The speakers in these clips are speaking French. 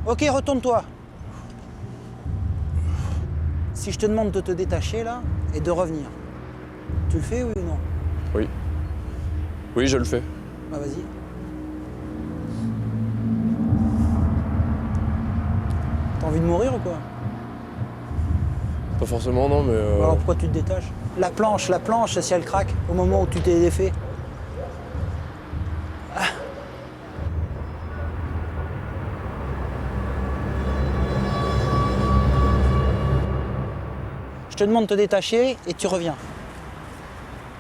Ok, retourne-toi. Si je te demande de te détacher là et de revenir, tu le fais ou non? Oui. Oui, je le fais. Bah vas-y. T'as envie de mourir ou quoi? Pas forcément, non, mais... Alors pourquoi tu te détaches? La planche, si elle craque au moment où tu t'es défait. Ah. Je te demande de te détacher et tu reviens.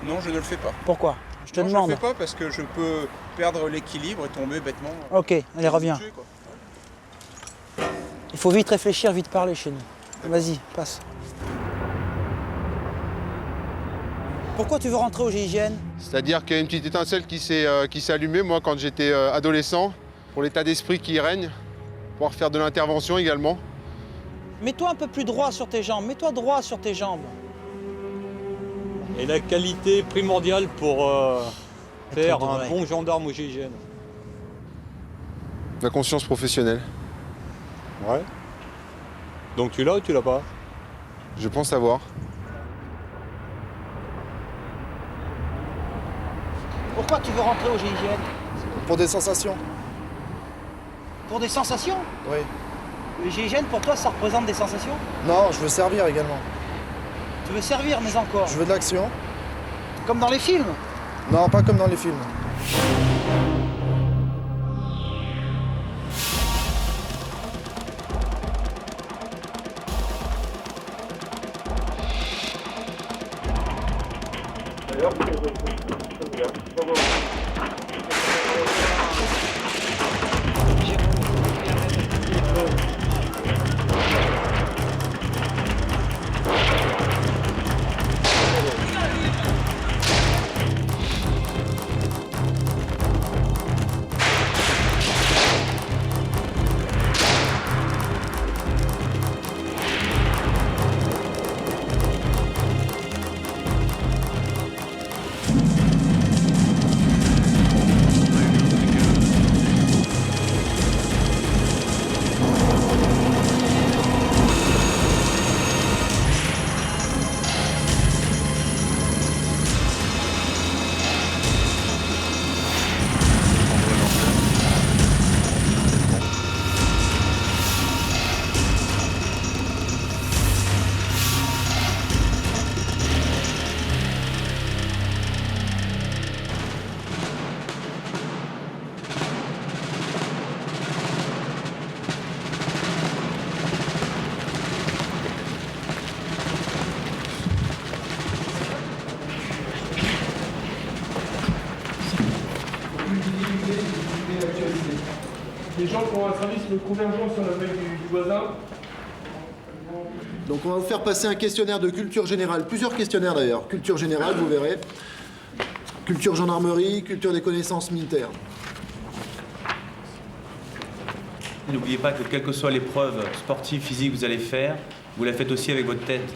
Non, je ne le fais pas. Pourquoi? Je te Non, demande. je ne le fais pas parce que je peux perdre l'équilibre et tomber bêtement. Ok, allez, reviens. Il faut vite réfléchir, vite parler chez nous. Vas-y, passe. Pourquoi tu veux rentrer au GIGN? C'est-à-dire qu'il y a une petite étincelle qui s'est allumée, moi, quand j'étais adolescent, pour l'état d'esprit qui y règne, pouvoir faire de l'intervention également. Mets-toi un peu plus droit sur tes jambes, mets-toi droit sur tes jambes. Et la qualité primordiale pour faire un bon gendarme au GIGN? La conscience professionnelle. Ouais. Donc tu l'as ou tu l'as pas? Je pense savoir. Pourquoi tu veux rentrer au GIGN? Pour des sensations. Pour des sensations? Oui. Le GIGN, pour toi, ça représente des sensations? Non, je veux servir également. Tu veux servir, mais encore? Je veux de l'action. Comme dans les films? Non, pas comme dans les films. Les gens qui ont un service de convergence sur la veille du voisin. Donc on va vous faire passer un questionnaire de culture générale, plusieurs questionnaires d'ailleurs. Culture générale, vous verrez. Culture gendarmerie, culture des connaissances militaires. N'oubliez pas que quelle que soit l'épreuve sportive, physique que vous allez faire, vous la faites aussi avec votre tête.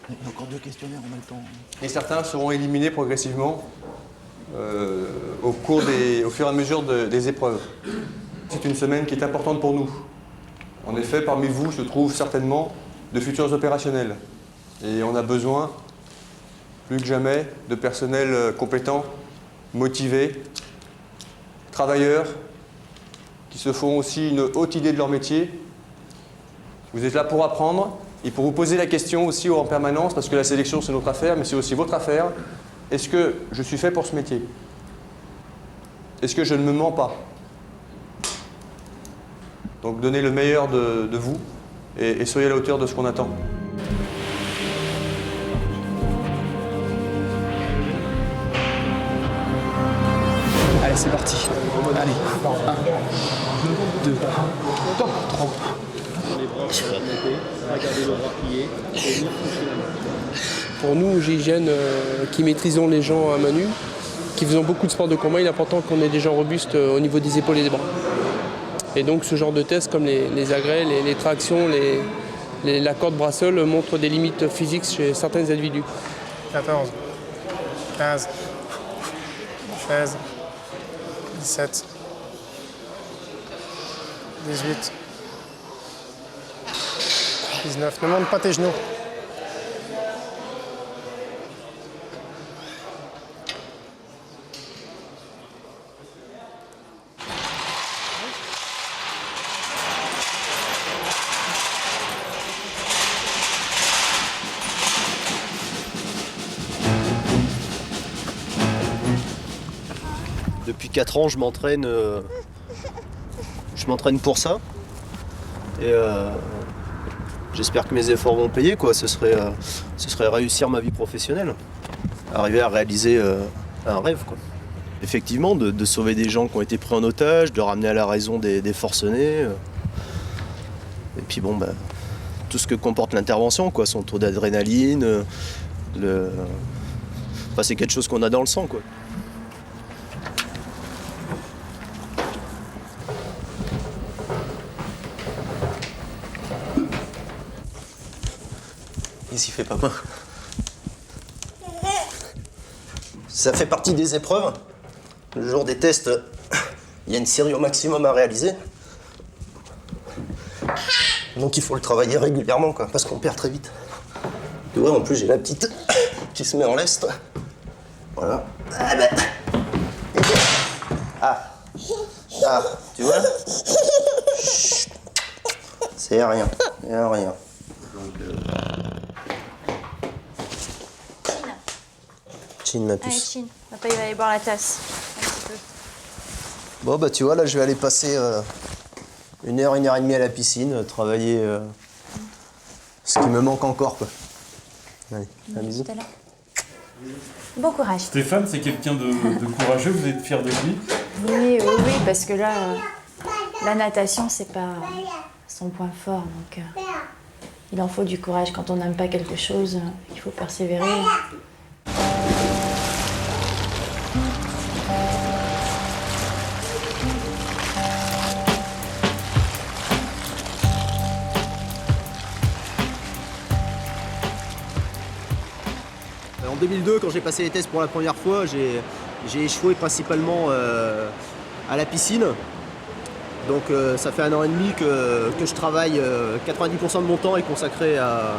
Il y a encore 2 questionnaires, on a le temps. Et certains seront éliminés progressivement au fur et à mesure des épreuves. C'est une semaine qui est importante pour nous. En effet, parmi vous se trouvent certainement de futurs opérationnels. Et on a besoin, plus que jamais, de personnel compétent, motivé, travailleurs, qui se font aussi une haute idée de leur métier. Vous êtes là pour apprendre et pour vous poser la question aussi en permanence, parce que la sélection c'est notre affaire, mais c'est aussi votre affaire. Est-ce que je suis fait pour ce métier? Est-ce que je ne me mens pas? Donc donnez le meilleur de vous et soyez à la hauteur de ce qu'on attend. Allez, c'est parti. Allez, 1, 2, 3. Les bras sur la montée, regardez le bras plié et venir toucher la main. Pour nous, au GIGN, qui maîtrisons les gens à main nue, qui faisons beaucoup de sports de combat, il est important qu'on ait des gens robustes au niveau des épaules et des bras. Et donc ce genre de tests comme les agrès, les tractions, la corde brassole montrent des limites physiques chez certains individus. 14, 15, 16, 17, 18. 19. Ne monte pas tes genoux. Depuis 4 ans, je m'entraîne pour ça. Et j'espère que mes efforts vont payer, quoi. Ce serait réussir ma vie professionnelle. Arriver à réaliser un rêve, quoi. Effectivement, de sauver des gens qui ont été pris en otage, de ramener à la raison des forcenés. Et puis bon, bah, tout ce que comporte l'intervention, quoi. Son taux d'adrénaline, enfin, c'est quelque chose qu'on a dans le sang, quoi. Il fait pas mal. Ça fait partie des épreuves. Le jour des tests, il y a une série au maximum à réaliser. Donc il faut le travailler régulièrement, quoi, parce qu'on perd très vite. Et ouais, en plus j'ai la petite qui se met en lest. Voilà. Ah, tu vois? Chut. C'est rien, rien. Donc, Chine, ma puce. Allez, Chine. Papa, il va aller boire la tasse. Un petit peu. Bon, bah, tu vois, là, je vais aller passer 1 heure et demie à la piscine, travailler ce qui me manque encore, quoi. Allez, un bisou. Tout à l'heure. Bon courage. Stéphane, c'est quelqu'un de courageux, vous êtes fier de lui? Oui, parce que là, la natation, c'est pas son point fort. Donc, il en faut du courage. Quand on n'aime pas quelque chose, il faut persévérer. En 2002, quand j'ai passé les tests pour la première fois, j'ai échoué principalement à la piscine. Donc ça fait 1 an et demi que je travaille. 90% de mon temps est consacré à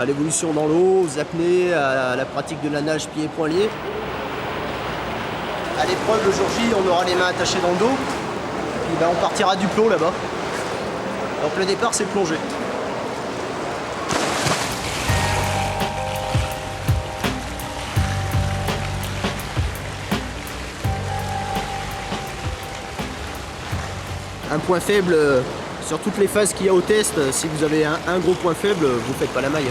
l'évolution dans l'eau, aux apnées, à la pratique de la nage pieds et poings liés. À l'épreuve le jour J, on aura les mains attachées dans le dos. Et puis, on partira du plot là-bas. Donc le départ, c'est plongée. Un point faible sur toutes les phases qu'il y a au test, si vous avez un gros point faible, vous faites pas la maille.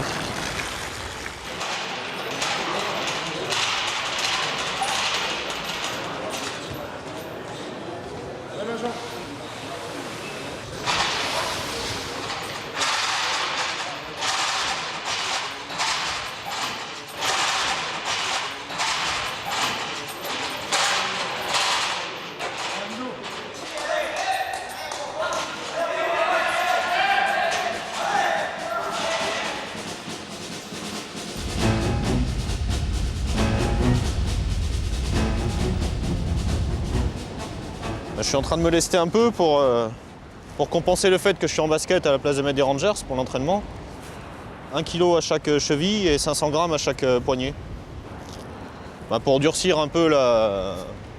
Je suis en train de me lester un peu pour compenser le fait que je suis en basket à la place de mettre des Rangers pour l'entraînement. 1 kg à chaque cheville et 500 grammes à chaque poignet. Pour durcir un peu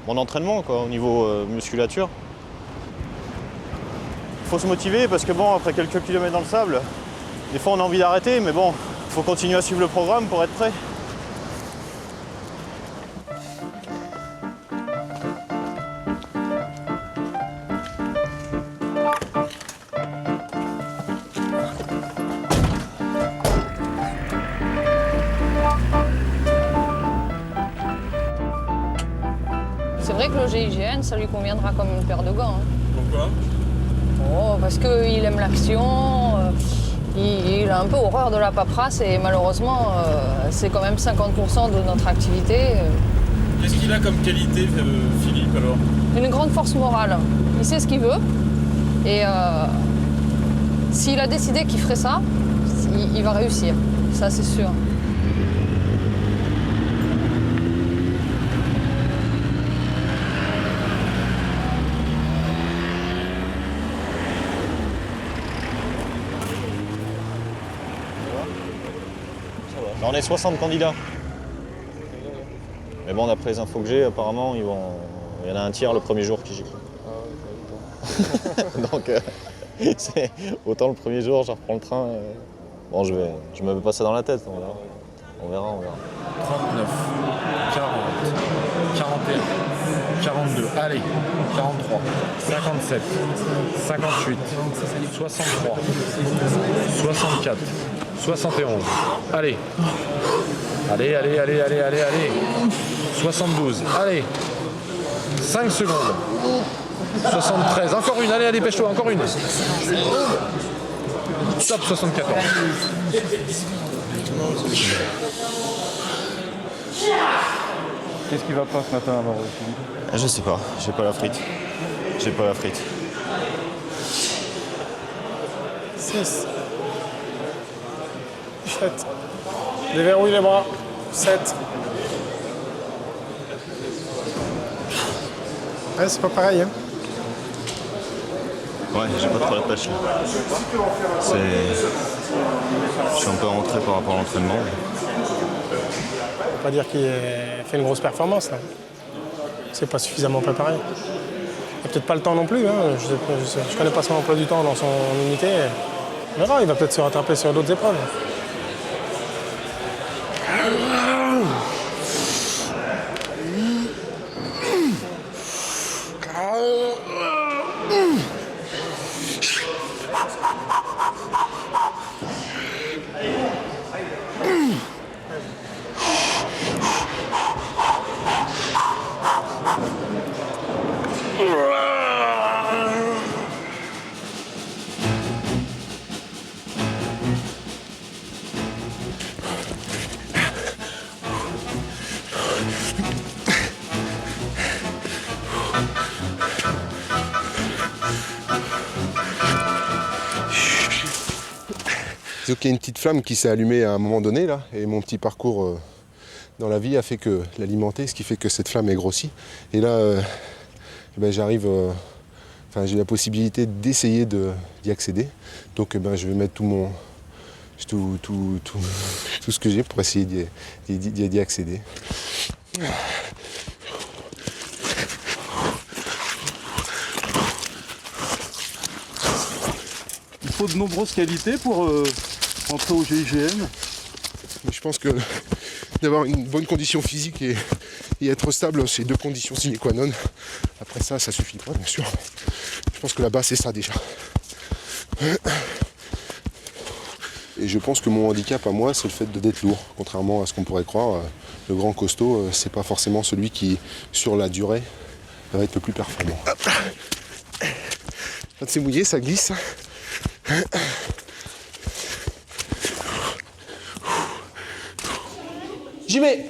mon entraînement, quoi, au niveau musculature. Il faut se motiver parce que bon, après quelques kilomètres dans le sable, des fois on a envie d'arrêter, mais bon, il faut continuer à suivre le programme pour être prêt. C'est vrai que le GIGN, ça lui conviendra comme une paire de gants. Hein. Pourquoi? Oh, parce qu'il aime l'action, il a un peu horreur de la paperasse et malheureusement, c'est quand même 50% de notre activité. Qu'est-ce qu'il a comme qualité, Philippe, alors? Une grande force morale. Il sait ce qu'il veut et s'il a décidé qu'il ferait ça, il va réussir. Ça, c'est sûr. Là, on est 60 candidats. Mais bon, d'après les infos que j'ai, apparemment, il y en a un tiers le premier jour qui gicle. Donc, autant le premier jour, je reprends le train. Bon, je me mets pas ça dans la tête, on verra. On verra. 39, 40, 41, 42, allez, 43, 57, 58, 63, 64, 71, allez. Allez. 72, allez. 5 secondes. 73, encore une, allez, dépêche-toi, encore une. Stop, 74. Qu'est-ce qui va pas ce matin alors, Philippe? Je sais pas, j'ai pas la frite. 6. 7. Déverrouille les bras. 7. Ouais, c'est pas pareil, hein. Ouais, j'ai pas trop la pêche là. Je suis un peu rentré par rapport à l'entraînement. On peut pas dire qu'il fait une grosse performance là. C'est pas suffisamment préparé. Il n'a peut-être pas le temps non plus, hein. Je connais pas son emploi du temps dans son unité. On verra, il va peut-être se rattraper sur d'autres épreuves. Donc il y a une petite flamme qui s'est allumée à un moment donné là, et mon petit parcours dans la vie a fait que l'alimenter, ce qui fait que cette flamme est grossie. Et là, j'arrive, j'ai la possibilité d'essayer d'y accéder. Donc je vais mettre tout ce que j'ai pour essayer d'y accéder. Il faut de nombreuses qualités pour entrer au GIGN. Je pense que d'avoir une bonne condition physique et être stable, c'est 2 conditions sine qua non. Après ça suffit pas, bien sûr. Je pense que là-bas, c'est ça déjà. Et je pense que mon handicap à moi, c'est le fait d'être lourd. Contrairement à ce qu'on pourrait croire, le grand costaud, c'est pas forcément celui qui, sur la durée, va être le plus performant. Quand c'est mouillé, ça glisse. J'y vais.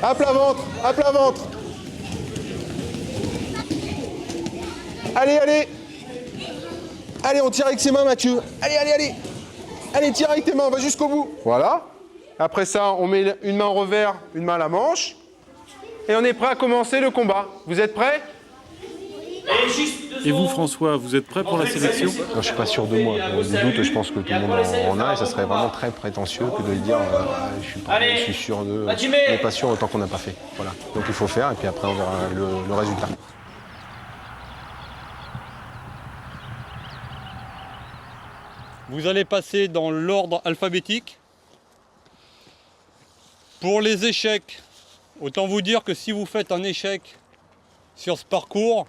À plat ventre, à plat ventre. Allez. Allez, on tire avec ses mains, Mathieu. Allez. Allez, tire avec tes mains, on va jusqu'au bout. Voilà. Après ça, on met une main au revers, une main à la manche. Et on est prêt à commencer le combat. Vous êtes prêts ? Et vous, François, vous êtes prêt pour la sélection? Non, je ne suis pas sûr de moi. Du doute, je pense que tout le monde en a, et ça serait vraiment très prétentieux que de dire je suis sûr de. On n'est pas sûr autant qu'on n'a pas fait. Voilà. Donc il faut faire, et puis après on verra le résultat. Vous allez passer dans l'ordre alphabétique. Pour les échecs, autant vous dire que si vous faites un échec sur ce parcours,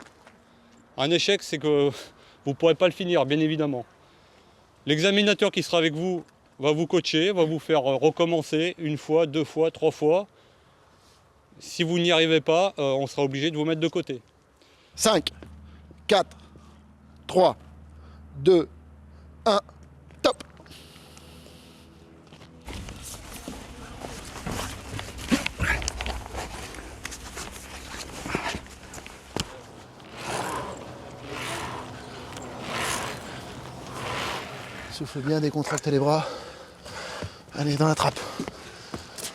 un échec, c'est que vous ne pourrez pas le finir, bien évidemment. L'examinateur qui sera avec vous va vous coacher, va vous faire recommencer 1 fois, 2 fois, 3 fois. Si vous n'y arrivez pas, on sera obligé de vous mettre de côté. 5, 4, 3, 2, 1, top. Souffle bien, décontractez les bras. Allez, dans la trappe.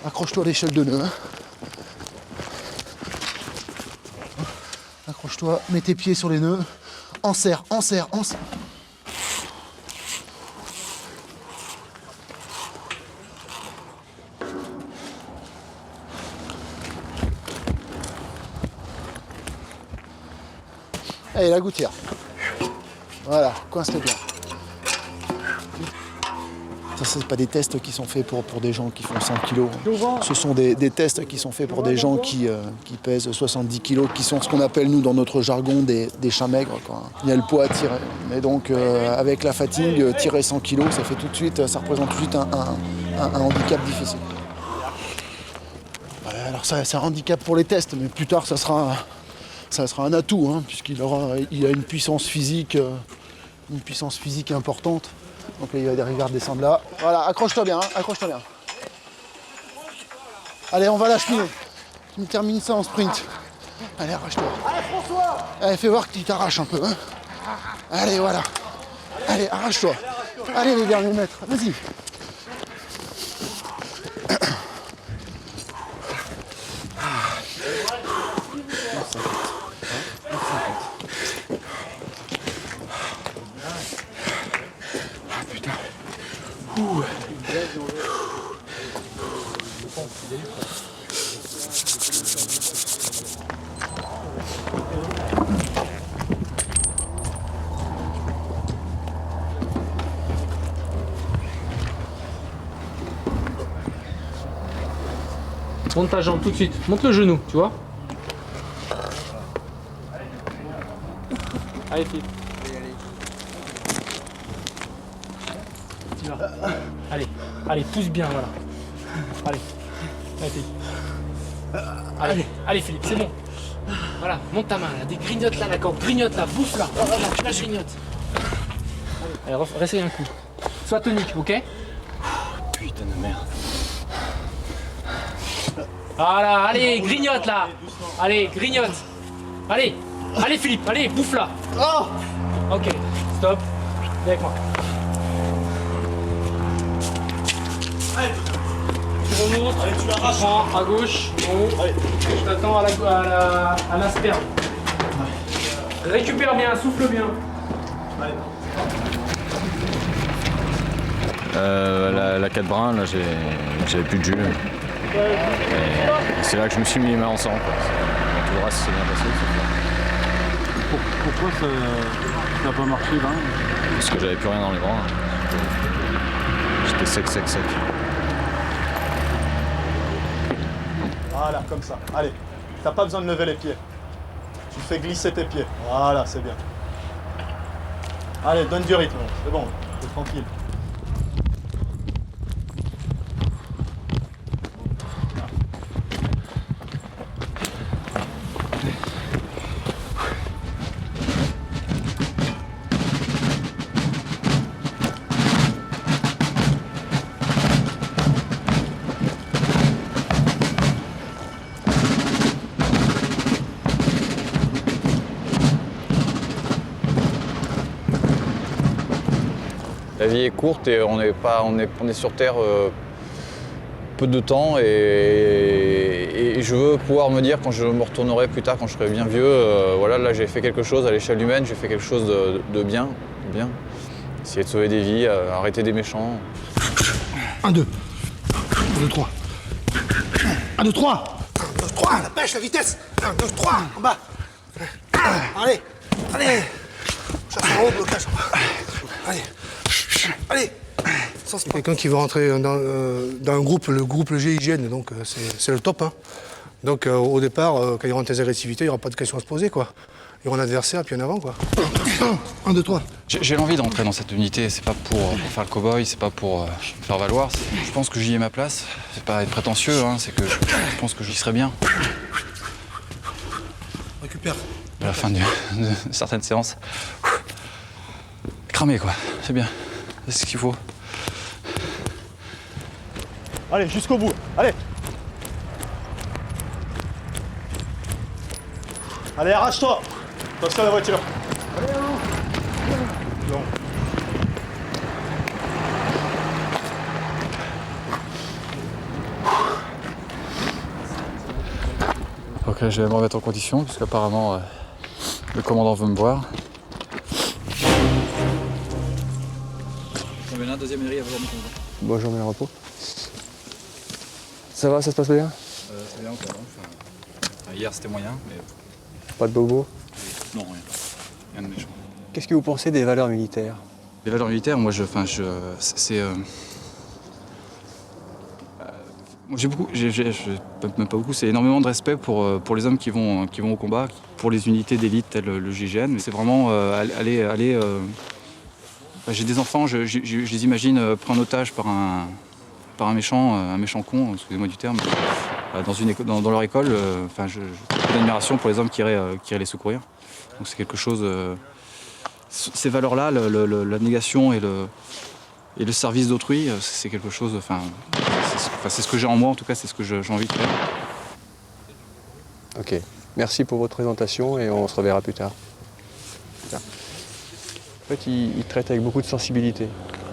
Accroche-toi à l'échelle de nœud. Hein. Accroche-toi, mets tes pieds sur les nœuds. Enserre. Allez, la gouttière. Voilà, coince-le bien. Ça, c'est pas des tests qui sont faits pour des gens qui font 100 kilos. Ce sont des tests qui sont faits pour des gens qui pèsent 70 kilos, qui sont ce qu'on appelle, nous, dans notre jargon, des chats maigres, quoi. Il y a le poids à tirer. Mais donc, avec la fatigue, tirer 100 kilos, ça fait tout de suite, ça représente tout de suite un handicap difficile. Alors ça, c'est un handicap pour les tests, mais plus tard, ça sera un atout, hein, puisqu'il a une puissance physique importante. Donc là, il va arriver à redescendre là. Voilà, accroche-toi bien, hein, accroche-toi bien. Allez, on va l'acheminer. On termine ça en sprint. Allez, arrache-toi. Allez, François! Allez, fais voir que tu t'arraches un peu. Hein. Allez, voilà. Allez, arrache-toi. Allez, les derniers mètres. Vas-y. Ouh. Monte ta jambe tout de suite. Monte le genou, tu vois. Allez, Philippe. Allez, allez, pousse bien, voilà. Allez, allez, Philippe. Allez, Philippe, c'est bon. Voilà, monte ta main, là, des grignotes là, d'accord, grignote là, bouffe là, la grignote. Allez, réessaye un coup. Sois tonique, ok? Putain de merde. Voilà, allez, grignote là. Allez, grignote. Allez, allez Philippe, allez, bouffe là. Oh. Ok, stop. Viens avec moi. Allez. Tu remontes, allez, tu l'arraches. À gauche, en haut. Allez. Je t'attends à la sperme. Récupère bien, souffle bien. Allez. La 4 brins, là, j'avais plus de jus. C'est là que je me suis mis les mains ensemble. Tout le reste s'est bien passé. Pourquoi ça n'a pas marché là? Parce que j'avais plus rien dans les bras. J'étais sec. Voilà, comme ça. Allez, t'as pas besoin de lever les pieds. Tu fais glisser tes pieds. Voilà, c'est bien. Allez, donne du rythme. C'est bon, t'es tranquille. La vie est courte et on est sur Terre peu de temps et je veux pouvoir me dire quand je me retournerai plus tard, quand je serai bien vieux, voilà, là j'ai fait quelque chose à l'échelle humaine, j'ai fait quelque chose de bien. Essayer de sauver des vies, arrêter des méchants. 1, 2. 1, 2, 3. 1, 2, 3. 1, 2, 3, la pêche, la vitesse. 1, 2, 3, en bas. Allez. Cherche en haut, blocage. Allez. C'est quelqu'un qui veut rentrer dans un groupe, le groupe le GIGN, donc c'est le top. Hein. Donc au départ, quand il y aura des agressivités, il n'y aura pas de questions à se poser, quoi. Il y aura un adversaire, puis en avant, quoi. 1, 2, 3. J'ai l'envie d'entrer dans cette unité, c'est pas pour faire le cow-boy, c'est pas pour me faire valoir. Je pense que j'y ai ma place. C'est pas être prétentieux, hein, c'est que je pense que j'y serai bien. Récupère. À la fin de certaines séances. Cramé, quoi. C'est bien. C'est ce qu'il faut. Allez, jusqu'au bout. Allez. Allez, arrache-toi. Attention à la voiture. Allez, bon. Ok, je vais me remettre en condition, parce qu'apparemment, le commandant veut me voir. Deuxième mairie à vous remettre. Bonjour, mets le repos. Ça va, ça se passe bien? C'est bien encore. Enfin, hier c'était moyen, mais. Pas de bobo? Non, rien. Rien de méchant. Qu'est-ce que vous pensez des valeurs militaires? Les valeurs militaires, moi, même pas beaucoup, c'est énormément de respect pour les hommes qui vont au combat, pour les unités d'élite telles le GIGN. C'est vraiment j'ai des enfants, je les imagine pris en otage par un méchant con, excusez-moi du terme, dans leur école. J'ai beaucoup d'admiration pour les hommes qui iraient les secourir. Donc c'est quelque chose. Ces valeurs-là, la négation et le service d'autrui, c'est quelque chose. C'est ce que j'ai en moi, en tout cas, c'est ce que j'ai envie de faire. Ok, merci pour votre présentation et on se reverra plus tard. En fait, il traite avec beaucoup de sensibilité.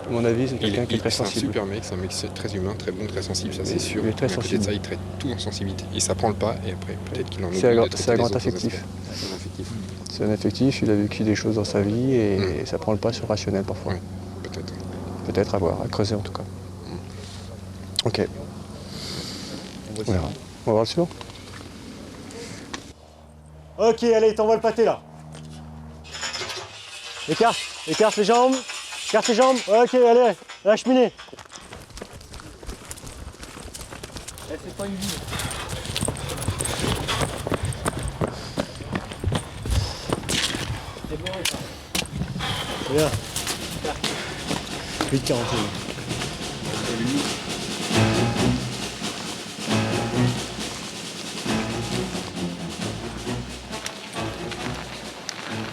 À mon avis, c'est quelqu'un qui est très sensible. C'est un super mec, c'est un mec très humain, très bon, très sensible, ça c'est sûr. Il est très sensible. De ça, il traite tout en sensibilité. Et ça prend le pas, et après, peut-être qu'il en oublie. C'est un grand affectif. C'est un affectif, il a vécu des choses dans sa vie et ça prend le pas sur rationnel parfois. Oui, peut-être. Peut-être à voir, à creuser en tout cas. Ok. On va voir le suivant. Ok, allez, t'envoies le pâté là. Écarte les jambes. Écarte les jambes. Ok, allez, la cheminée. C'est pas une vie. C'est bon, ça. C'est bien. 8,41.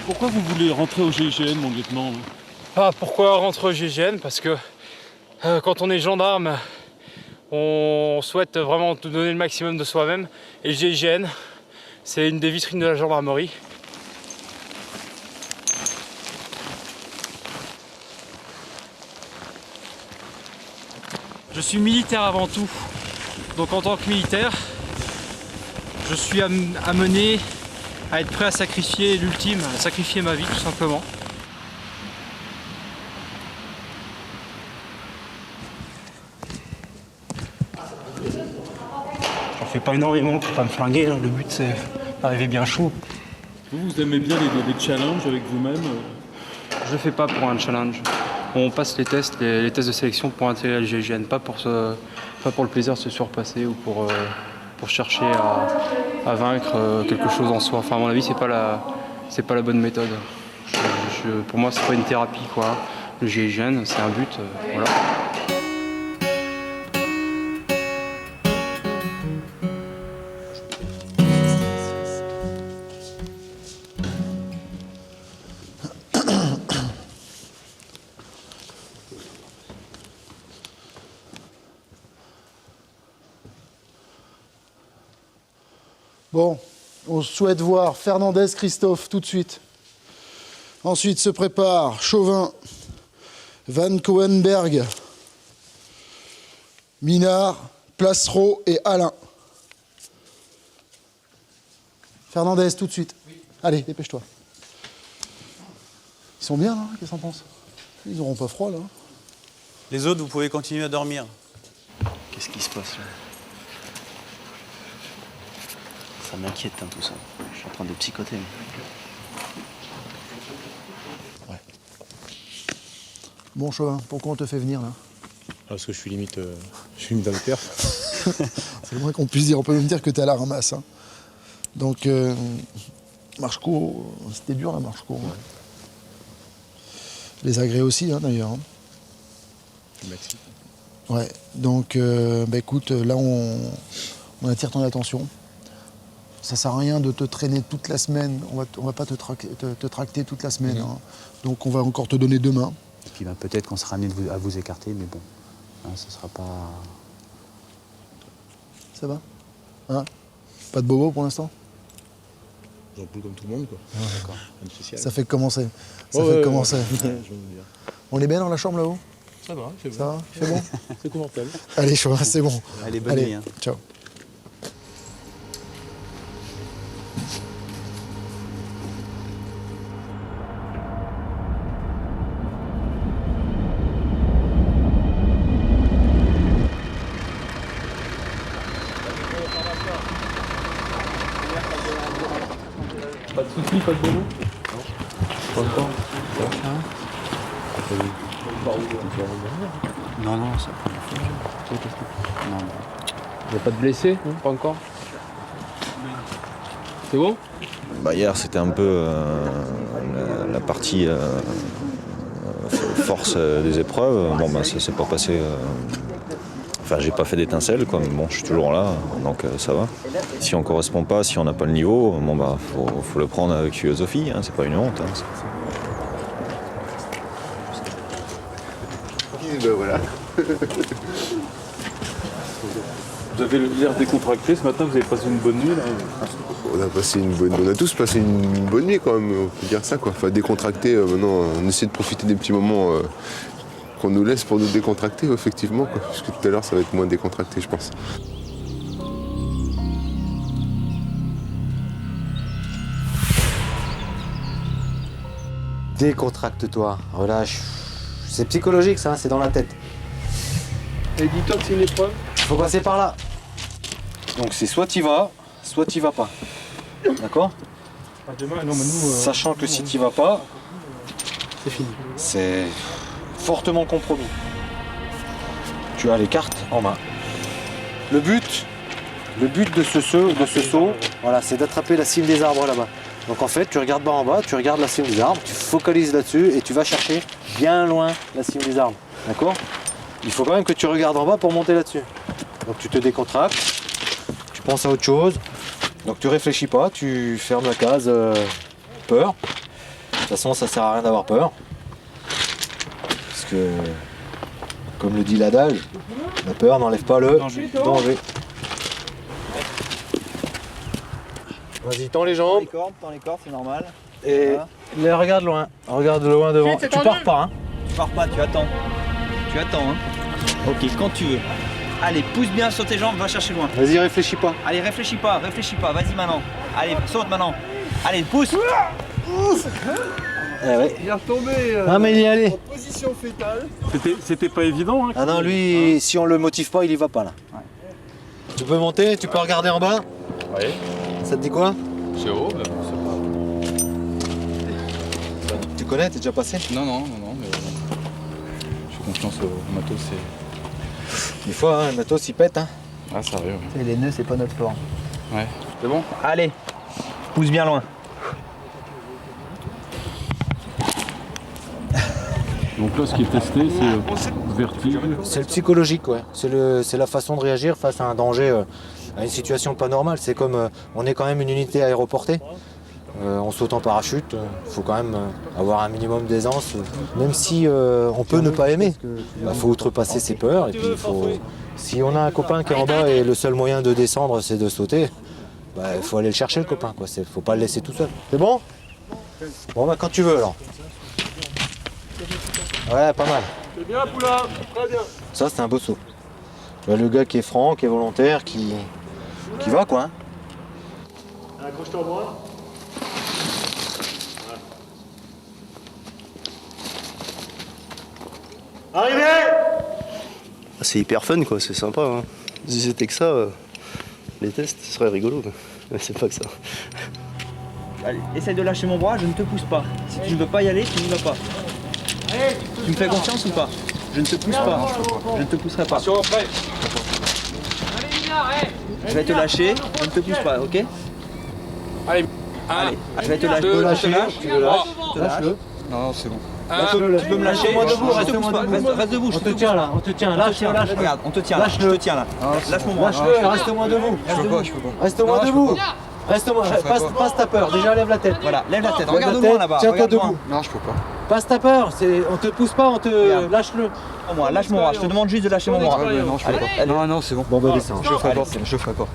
Pourquoi vous voulez rentrer au GIGN, mon lieutenant? Pourquoi rentrer au GIGN? Parce que quand on est gendarme, on souhaite vraiment donner le maximum de soi-même. Et le GIGN, c'est une des vitrines de la gendarmerie. Je suis militaire avant tout. Donc en tant que militaire, je suis amené à être prêt à sacrifier l'ultime, à sacrifier ma vie tout simplement. J'en fais pas énormément pour pas me flinguer, hein. Le but c'est d'arriver bien chaud. Vous aimez bien les challenges avec vous-même? Je le fais pas pour un challenge. On passe les tests de sélection pour intégrer le GIGN, pas pour le plaisir de se surpasser ou pour chercher à vaincre quelque chose en soi. Enfin, à mon avis, c'est pas la bonne méthode. Pour moi, c'est pas une thérapie, quoi. Le GIGN, c'est un but, voilà. Bon, on souhaite voir Fernandez Christophe tout de suite. Ensuite se prépare Chauvin, Van Coenberg, Minard, Placereau et Alain. Fernandez tout de suite. Oui. Allez, dépêche-toi. Ils sont bien là, qu'est-ce que t'en penses? Ils n'auront pas froid là. Les autres, vous pouvez continuer à dormir. Qu'est-ce qui se passe là? Ça m'inquiète hein, tout ça. Je suis en train de psychoter. Ouais. Bon Chauvin, pourquoi on te fait venir là? Parce que je suis limite dans le perf. C'est le moins qu'on puisse dire. On peut même dire que t'es à la ramasse. Hein. Donc, marche court, c'était dur la marche court. Ouais. Les agrès aussi hein, d'ailleurs. Hein. Maxi. Ouais, donc écoute, là on attire ton attention. Ça sert à rien de te traîner toute la semaine, on va pas te tracter toute la semaine. Hein. Donc on va encore te donner demain. Et puis peut-être qu'on sera amené à vous écarter, mais bon, hein, ce sera pas... Ça va hein? Pas de bobo pour l'instant? J'en poule comme tout le monde quoi. Ah, d'accord. Ça fait commencer. Ça fait commencer. On est bien dans la chambre là-haut? Ça va, c'est bon. Ça va? C'est bon? C'est confortable. Allez, Chauvin, c'est bon. Allez, bonne nuit. Hein. Ciao. Pas de soucis, pas de boulot? non, c'est la première fois que je teste. Non. Il n'y a pas de blessés? Pas encore? C'est bon? Bah, hier, c'était un peu la partie force des épreuves. Bon, bah, ça s'est pas passé. Enfin, j'ai pas fait d'étincelle, quoi, mais bon, je suis toujours là, donc ça va. Si on correspond pas, si on n'a pas le niveau, bon, bah, faut le prendre avec philosophie, hein, c'est pas une honte. Hein. Ben voilà. Vous avez l'air décontracté ce matin, vous avez passé une bonne nuit là? On a tous passé une bonne nuit quand même, on peut dire ça quoi. Enfin décontracté, maintenant on essaie de profiter des petits moments qu'on nous laisse pour nous décontracter effectivement quoi. Parce que tout à l'heure ça va être moins décontracté je pense. Décontracte-toi, relâche. C'est psychologique ça, c'est dans la tête. Et dis-toi que c'est une épreuve. Faut passer par là. Donc c'est soit t'y vas, soit t'y vas pas. D'accord? Sachant que si t'y vas pas, c'est fini. C'est fortement compromis. Tu as les cartes en main. Le but de ce saut, voilà, c'est d'attraper la cime des arbres là-bas. Donc en fait, tu regardes bas en bas, tu regardes la cime des arbres, tu focalises là-dessus et tu vas chercher bien loin la cime des arbres. D'accord? Il faut quand même que tu regardes en bas pour monter là-dessus. Donc tu te décontractes, tu penses à autre chose. Donc tu réfléchis pas, tu fermes la case peur. De toute façon, ça sert à rien d'avoir peur. Parce que, comme le dit l'adage, la peur n'enlève pas le danger. Vas-y, tends les jambes. Tends les cordes, c'est normal. Et les regarde loin devant. Tu pars pas, hein. Tu pars pas, tu attends. Tu attends, hein. Ok, quand tu veux. Allez, pousse bien sur tes jambes, va chercher loin. Vas-y, réfléchis pas. Allez, réfléchis pas, vas-y maintenant. Allez, saute maintenant. Allez, pousse. Eh ouais. Il est retombé Ah mais il y est allé. en position fétale. C'était pas évident. Hein, ah non, lui, si on le motive pas, il y va pas là. Ouais. Tu peux monter, tu peux regarder en bas. Oui. Ça te dit quoi? C'est haut, mais bon, c'est pas... Tu connais, t'es déjà passé? Non, mais je fais confiance au matos. Des fois, hein, le matos il pète. Hein. Ah, ça arrive. Les nœuds, c'est pas notre fort. Ouais. C'est bon? Allez, pousse bien loin. Donc là, ce qui est testé, c'est le vertige. C'est le psychologique, ouais. C'est la façon de réagir face à un danger, à une situation pas normale. C'est comme, on est quand même une unité aéroportée. On saute en parachute, il faut quand même avoir un minimum d'aisance. Même si on peut ne pas aimer, il faut outrepasser ses peurs. Et puis si on a un copain qui est en bas et le seul moyen de descendre, c'est de sauter, il faut aller le chercher le copain. Il ne faut pas le laisser tout seul. C'est bon? Bon, bah quand tu veux alors. Ouais, pas mal. C'est bien, Poulain, très bien. Ça, c'est un beau saut. Tu vois, le gars qui est franc, qui est volontaire, qui va quoi. Hein. Accroche-toi au bras. Arrivé! C'est hyper fun, quoi, c'est sympa. Hein. Si c'était que ça, les tests, ce serait rigolo. Mais c'est pas que ça. Allez, essaye de lâcher mon bras, je ne te pousse pas. Si tu ne veux pas y aller, tu n'y vas pas. Tu me fais confiance ou pas? Je ne te pousse pas. Je ne te pousserai pas. Je vais te lâcher, je ne te pousse pas, ok? Allez, je vais te lâcher. Tu le lâches. Lâche-le. Non, c'est bon. Tu peux me lâcher. Reste debout. On te tient là, lâche. Regarde, on te tient là. Je te tiens là. Lâche mon bras. Lâche-le, reste-moi debout. Je peux pas. Reste-moi debout. Reste-moi, passe ta peur. Déjà, lève la tête. Voilà, lève la tête. Regarde loin là-bas. Tiens-toi debout. Non, je peux pas. Passe ta peur. On te pousse pas, lâche-le. Lâche mon bras. Je te demande juste de lâcher mon bras. Non, je peux pas. Non, c'est bon. Bon, bah descends. Je ferai pas.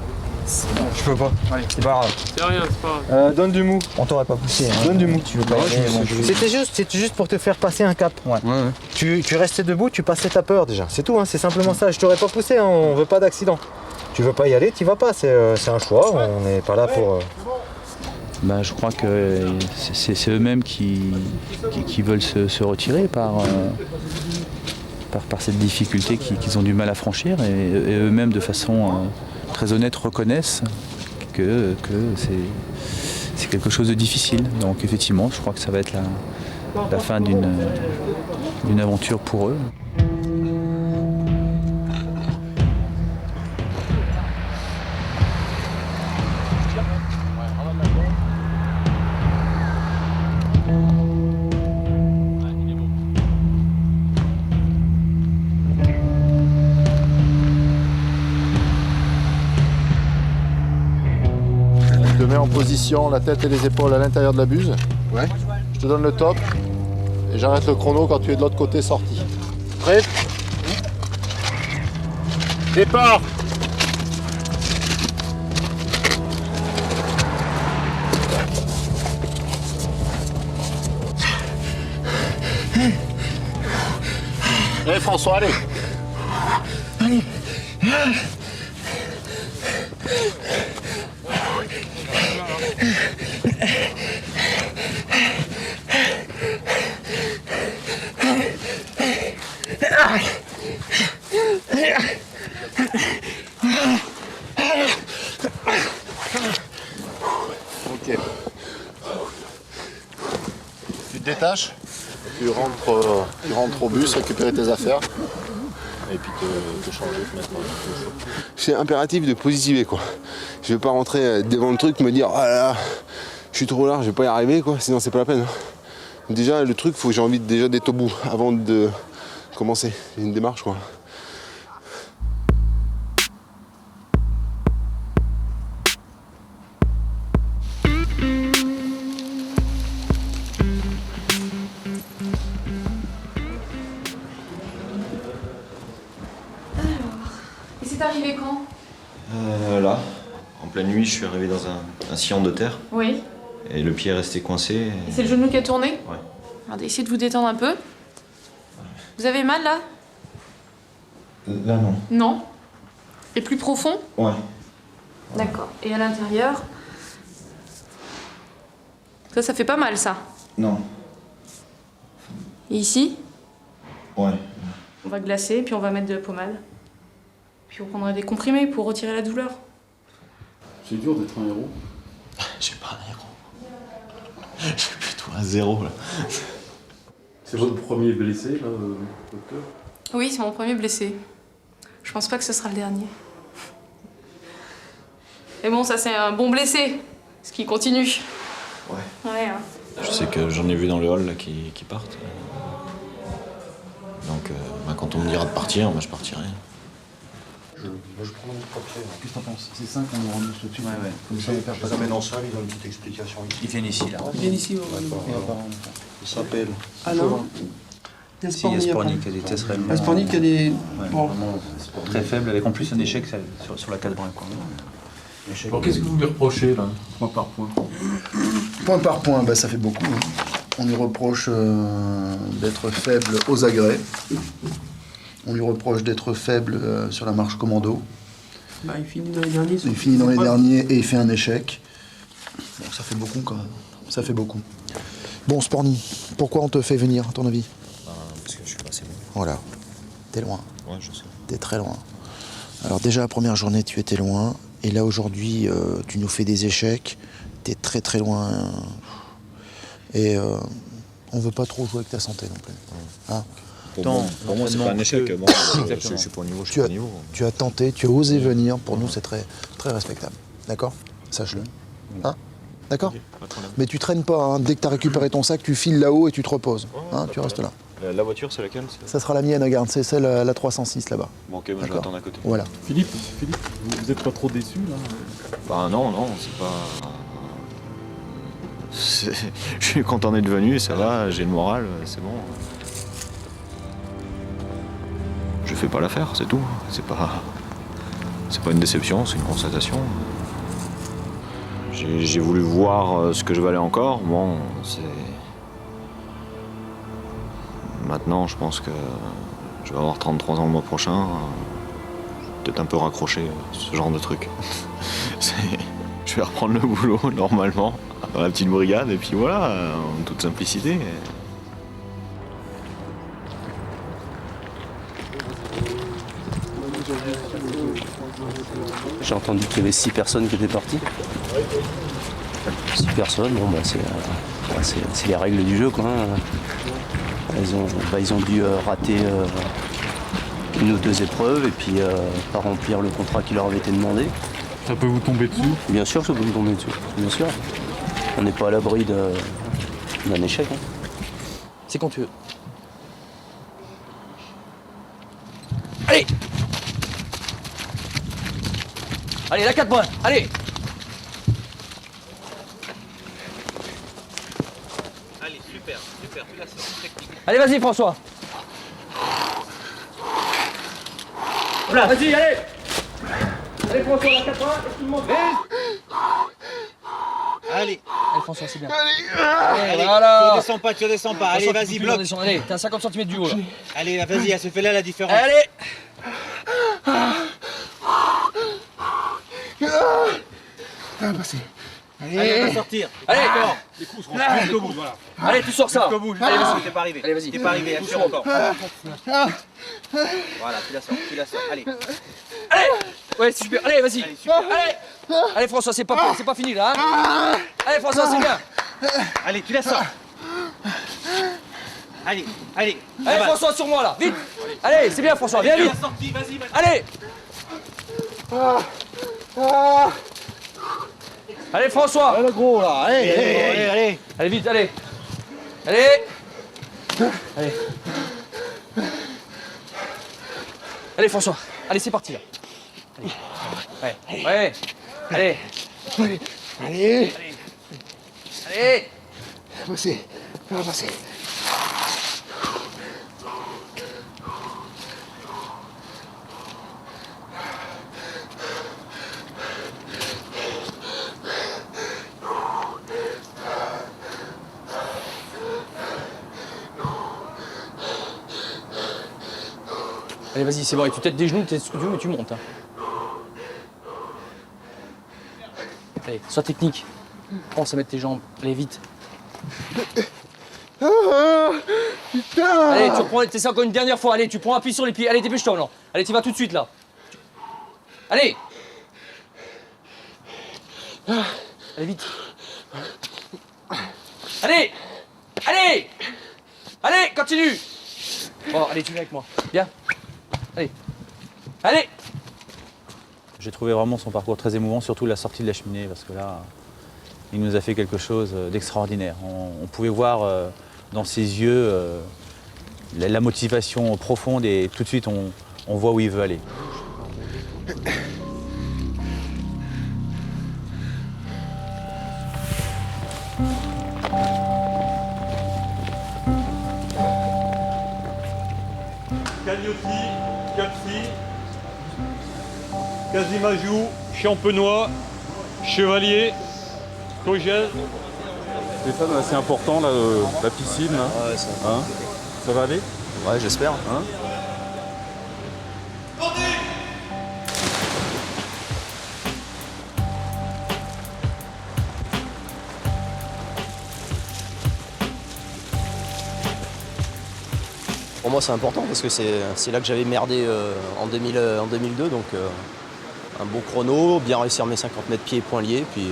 Je peux pas. Allez, c'est pas grave. C'est rien, c'est pas grave. Donne du mou. On t'aurait pas poussé. Donne du mou. Tu veux pas C'était juste pour te faire passer un cap. Ouais. Tu restais debout, tu passais ta peur déjà. C'est tout, hein, c'est simplement ça. Je t'aurais pas poussé, hein, on veut pas d'accident. Tu veux pas y aller, t'y vas pas. C'est un choix. On n'est pas là pour. Je crois que c'est eux-mêmes qui veulent se retirer par cette difficulté qu'ils ont du mal à franchir et eux-mêmes de façon très honnête reconnaissent que c'est quelque chose de difficile. Donc effectivement, je crois que ça va être la fin d'une aventure pour eux. met en position la tête et les épaules à l'intérieur de la buse. Ouais. Je te donne le top. Et j'arrête le chrono quand tu es de l'autre côté sorti. Prêt? Départ! Allez François, allez! Allez! Ok. Tu te détaches, tu rentres au bus, récupérer tes affaires et puis te changer, te mettre. C'est impératif de positiver quoi. Je vais pas rentrer devant le truc, me dire ah là là, je suis trop large, je vais pas y arriver quoi, sinon c'est pas la peine. Hein. Déjà le truc, faut que j'ai envie déjà d'être au bout avant de commencer. C'est une démarche quoi. Et c'est arrivé quand? Là, en pleine nuit, je suis arrivé dans un sillon de terre. Oui. Et le pied est resté coincé. Et c'est le genou qui a tourné? Ouais. Regardez, essayez de vous détendre un peu. Vous avez mal là? Là, non. Non. Et plus profond? Ouais. D'accord. Et à l'intérieur? Ça fait pas mal ça. Non. Et ici? Ouais. On va glacer, puis on va mettre de la pommade. Puis on prendra des comprimés pour retirer la douleur. C'est dur d'être un héros. Je suis pas un héros. Je suis plutôt un zéro là. C'est votre premier blessé là, docteur? Oui, c'est mon premier blessé. Je pense pas que ce sera le dernier. Mais bon, ça c'est un bon blessé. Ce qui continue. Ouais. Ouais. Hein. Je sais que j'en ai vu dans le hall là, qui partent. Donc quand on me dira de partir, moi je partirai. Je prends mon papier. Qu'est-ce que t'en penses? C'est 5 qu'on nous rend tout de suite. Ouais. Comme ça, on perd pas de temps. amène en salle, ils ont une petite explication. Ils viennent ici là. Ils viennent ici, Il s'appelle. Alors Si, Yaspornik, elle était très loin. Yaspornik, elle est. Bon. Très faible, avec en plus un échec sur la 4 brins. Alors qu'est-ce que vous lui reprochez là, point par point? Point par point, bah, ça fait beaucoup. Hein. On lui reproche d'être faible aux agrès. On lui reproche d'être faible sur la marche commando. Bah, il finit dans les derniers. Il finit dans les derniers et il fait un échec. Bon, ça fait beaucoup quand même. Ça fait beaucoup. Bon, Sporny, pourquoi on te fait venir, à ton avis? Parce que je suis pas assez bon. Voilà. T'es loin. Ouais, je sais. T'es très loin. Alors déjà, la première journée, tu étais loin. Et là, aujourd'hui, tu nous fais des échecs. T'es très très loin. Et on veut pas trop jouer avec ta santé non plus. Hein? Pour moi, c'est pas un échec. Bon, je suis pas au niveau, je suis pas au niveau. Tu as tenté, tu as osé venir. Pour nous, c'est très, très respectable. D'accord? Sache-le. Hein? D'accord? Mais tu traînes pas. Hein. Dès que tu as récupéré ton sac, tu files là-haut et tu te reposes. Hein? Tu restes là. La voiture, c'est laquelle? Ça sera la mienne, regarde. C'est celle, la 306 là-bas. Bon, ok, moi je vais attendre à côté. Voilà. Philippe, vous êtes pas trop déçu là? Bah non, c'est pas... Je suis content d'être venu, ça va, j'ai le moral, c'est bon. Je fais pas l'affaire, c'est tout. C'est pas une déception, c'est une constatation. J'ai voulu voir ce que je valais encore. Bon, c'est... Maintenant, je pense que je vais avoir 33 ans le mois prochain. Peut-être un peu raccroché, ce genre de truc. Je vais reprendre le boulot, normalement, dans la petite brigade, et puis voilà, en toute simplicité. J'ai entendu qu'il y avait 6 personnes qui étaient parties. 6 personnes, bon bah c'est les règles du jeu quoi. Ils ont dû rater une ou 2 épreuves et puis pas remplir le contrat qui leur avait été demandé. Ça peut vous tomber dessus? Bien sûr, ça peut vous tomber dessus, bien sûr. On n'est pas à l'abri d'un échec. Hein. C'est quand tu veux. Allez! Allez, la 4 points, allez! Allez, vas-y, François. Voilà, vas-y, allez. Allez, François, la 80, et tout le monde. Allez. Allez, François, c'est bien. Allez, voilà. Tu redescends pas, tu redescends pas. Allez, vas-y, bloque. Allez, t'es à 50 cm du haut, là. Allez, vas-y, elle se fait là la différence. Allez. Allez, on va sortir. Allez. Encore. Les coups seront jusqu'au bout, voilà. Allez, tu sors ça. Jusqu'au bout, allez, vas-y, t'es pas arrivé. Allez, vas-y. T'es pas arrivé, assure encore. Voilà, tu la sors, allez. Allez. Ouais, super. Allez, vas-y. Allez, François, c'est pas fini, là. Hein. Allez, François, c'est bien. Allez, tu la sors. Allez. Allez, François, sur moi, là. Vite. Allez, c'est bien, François. Viens vite. Allez. Allez, François. Allez, le gros, là. Allez. Allez, vite, allez. Allez. Allez, François. Allez, c'est parti, là. Allez. Ouais. Allez. Allez. Allez. Passer. Passer. Allez, vas-y, c'est bon. Et tu têtes des genoux, tu ce que tu veux, mais tu montes. Hein. Allez, sois technique. Pense à mettre tes jambes. Allez, vite. Putain. Allez, tu reprends, t'essaies encore une dernière fois. Allez, tu prends appui sur les pieds. Allez, dépêche-toi, non. Allez, tu vas tout de suite, là. Allez. Allez, vite. Allez. Allez, continue. Bon, allez, tu viens avec moi. Viens. Allez. J'ai trouvé vraiment son parcours très émouvant, surtout la sortie de la cheminée, parce que là, il nous a fait quelque chose d'extraordinaire. On pouvait voir dans ses yeux la motivation profonde et tout de suite, on voit où il veut aller. Cagnozzi, Capsi, Casimajou, Champenois, Chevalier, Cogel. Stéphane, là, c'est important, là, la piscine. Là. Ouais, ça. Hein, ça va aller? Ouais, j'espère. Hein. Pour moi, c'est important parce que c'est là que j'avais merdé en 2002. Donc, un bon chrono, bien réussir mes 50 mètres pieds et poings liés. Puis,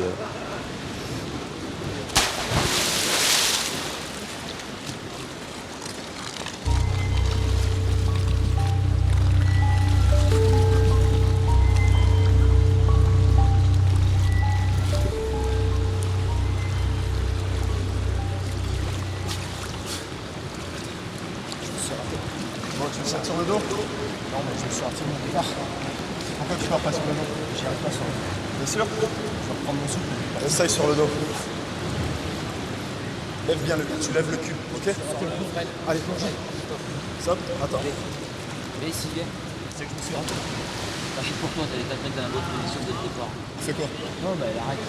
Bon, tu me sers sur le dos? Non, mais je me suis raté mon départ. Pourquoi tu pars pas sur le dos? J'y arrive pas sur le dos. Bien sûr. Je vais reprendre mon souffle. Essaye sur le dos. Lève bien le cul, tu lèves le cul, ok? Allez, plongez. Stop, attends. Mais ici, viens. C'est que je me suis raté. T'inquiète pour toi, t'allais t'appeler dans la bonne position dès le départ. Fais quoi? Non, bah arrête.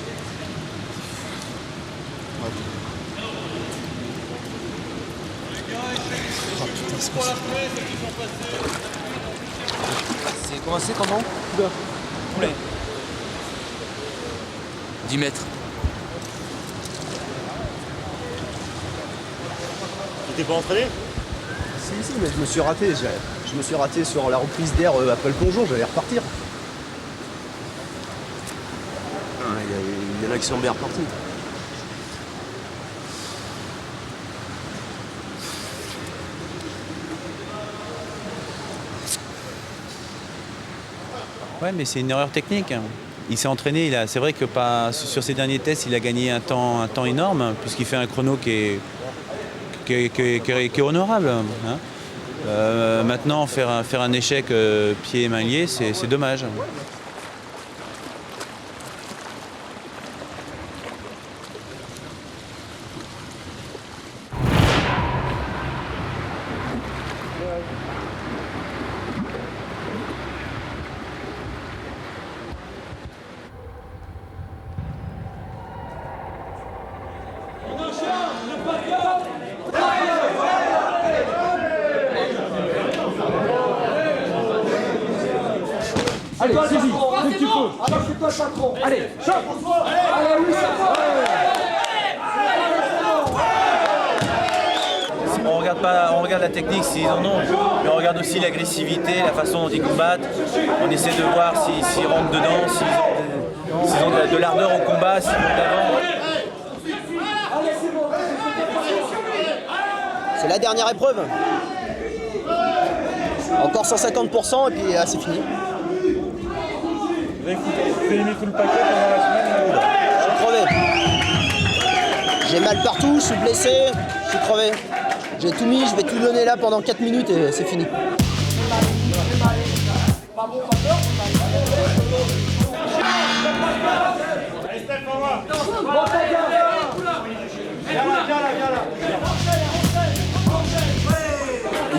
Oh putain, c'est quoi ça? C'est commencé comment? Poulet. 10 mètres. Tu t'es pas entraîné? si, mais je me suis raté. Je me suis raté sur la reprise d'air après le plongeon, j'allais repartir. Il y en a qui sont bien repartis. Ouais, mais c'est une erreur technique. Il s'est entraîné, c'est vrai que sur ses derniers tests, il a gagné un temps énorme, puisqu'il fait un chrono qui est honorable. Hein. Maintenant, faire un échec pied et main liés, c'est dommage. Allez, vas-y, dès que tu peux. Alors c'est toi le patron. Allez, chope. Allez, oui, ça va. On regarde la technique s'ils en ont, mais on regarde aussi l'agressivité, la façon dont ils combattent. On essaie de voir s'ils rentrent dedans, s'ils ont de l'ardeur au combat, s'ils vont de l'avant. C'est la dernière épreuve. Encore 150% et puis c'est fini. Vous avez mis tout le paquet pendant la semaine? Je suis crevé. J'ai mal partout, je suis blessé, je suis crevé. J'ai tout mis, je vais tout donner là pendant 4 minutes et c'est fini.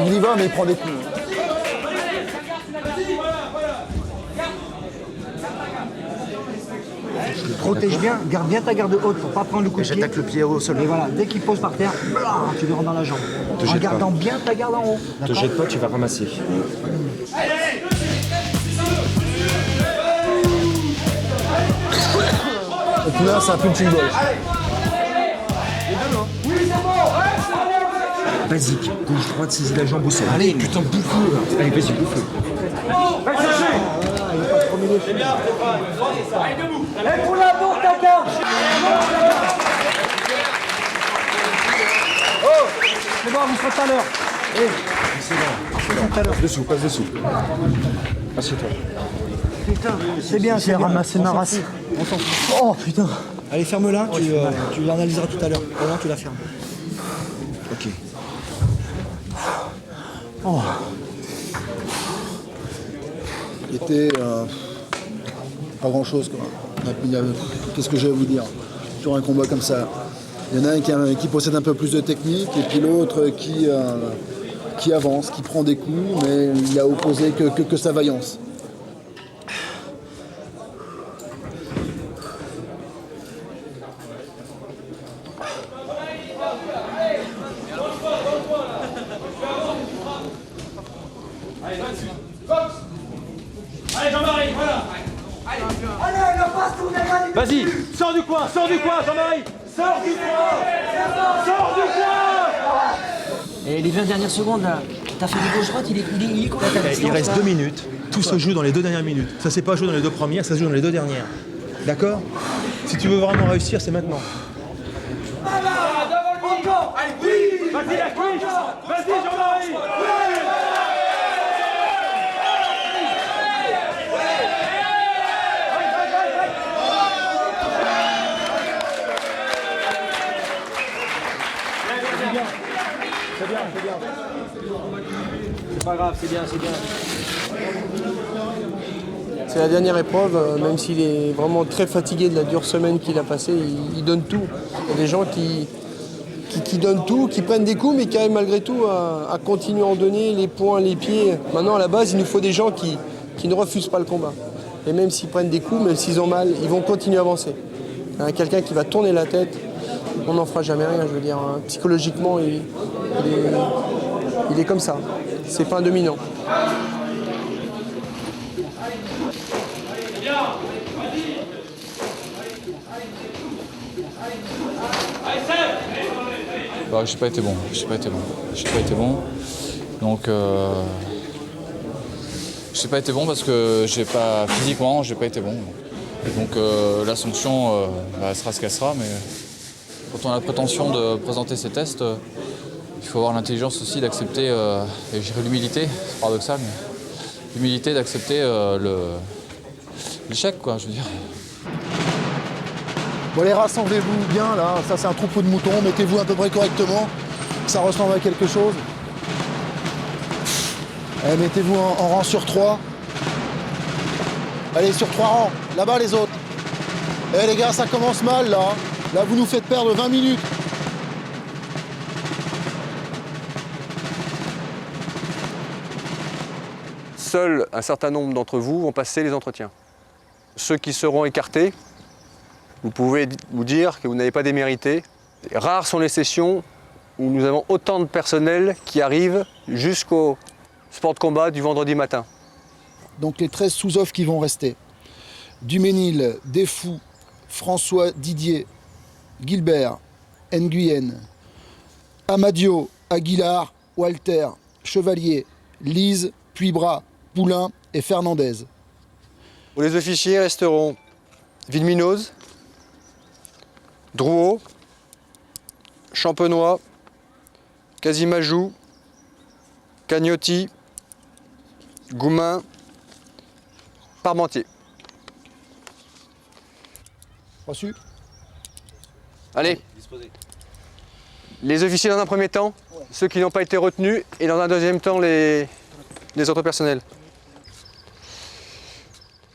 Il y va mais il prend des coups. Protège bien, garde bien ta garde haute pour pas prendre le coup de pied. J'attaque le pied au sol. Et voilà, dès qu'il pose par terre, tu lui rentres dans la jambe. En gardant bien ta garde en haut. Te jette pas, tu vas ramasser. Et puis là, c'est un punching ball. Basique, gauche, droite, saisis la jambe au sol. Allez, putain, bouffe-le. Allez, vas-y, bouffe-le. Allez, pour la bourre, caca. Oh, c'est bon, vous serez tout à l'heure. C'est bon, tout à l'heure. Dessous, passe dessous. Assieds-toi. Putain, c'est bien, c'est ramasser ma race. Oh putain. Allez, ferme-la, tu l'analyseras tout à l'heure. Au moins, tu la fermes. Ok. Oh. Il était pas grand chose quoi. Qu'est-ce que je vais vous dire sur un combat comme ça? Il y en a un qui possède un peu plus de technique et puis l'autre qui avance, qui prend des coups, mais il a opposé que sa vaillance. Allez Jean-Marie, voilà. Allez, le passe pour les gars. Vas-y. Sors du coin, Jean-Marie. Sors du coin. Sors du coin. Et les 20 dernières secondes là, t'as fait du gauche-droite, il est quoi? Il reste 2 minutes. Tout se joue dans les 2 dernières minutes. Ça s'est pas joué dans les 2 premières, ça se joue dans les 2 dernières. D'accord? Si tu veux vraiment réussir, c'est maintenant. Encore. Allez, oui. Vas-y la cuisse. Vas-y Jean-Marie. C'est bien. C'est pas grave, c'est bien. C'est la dernière épreuve, même s'il est vraiment très fatigué de la dure semaine qu'il a passée, il donne tout. Il y a des gens qui donnent tout, qui prennent des coups, mais qui arrivent malgré tout à continuer à en donner, les poings, les pieds. Maintenant, à la base, il nous faut des gens qui ne refusent pas le combat. Et même s'ils prennent des coups, même s'ils ont mal, ils vont continuer à avancer. Quelqu'un qui va tourner la tête, on n'en fera jamais rien, je veux dire. Psychologiquement, il est comme ça. C'est pas un dominant. Bah, j'ai pas été bon. Donc j'ai pas été bon parce que physiquement j'ai pas été bon. Donc la sanction elle sera ce qu'elle sera, mais quand on a la prétention de présenter ces tests, il faut avoir l'intelligence aussi d'accepter, et je dirais l'humilité, c'est paradoxal, mais l'humilité d'accepter l'échec, quoi, je veux dire. Bon, allez, rassemblez-vous bien là, ça c'est un troupeau de moutons, mettez-vous à peu près correctement, que ça ressemble à quelque chose. Allez, mettez-vous en rang sur 3. Allez, sur 3 rangs, là-bas les autres. Eh les gars, ça commence mal là. Là, vous nous faites perdre 20 minutes. Seuls un certain nombre d'entre vous vont passer les entretiens. Ceux qui seront écartés, vous pouvez vous dire que vous n'avez pas démérité. Rares sont les sessions où nous avons autant de personnel qui arrive jusqu'au sport de combat du vendredi matin. donc les 13 sous-offres qui vont rester. Duménil, Desfou, François, Didier, Gilbert, Nguyen, Amadio, Aguilar, Walter, Chevalier, Lise, Puybras, Poulain et Fernandez. Pour les officiers resteront Villeminose, Drouot, Champenois, Casimajou, Cagnotti, Goumin, Parmentier. Reçu. Allez. Les officiers dans un premier temps, ceux qui n'ont pas été retenus, et dans un deuxième temps les autres personnels.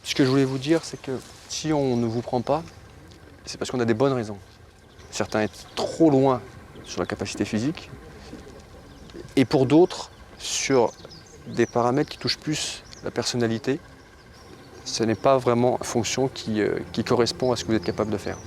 Ce que je voulais vous dire, c'est que si on ne vous prend pas, c'est parce qu'on a des bonnes raisons. Certains sont trop loin sur la capacité physique, et pour d'autres, sur des paramètres qui touchent plus la personnalité. Ce n'est pas vraiment une fonction qui correspond à ce que vous êtes capable de faire.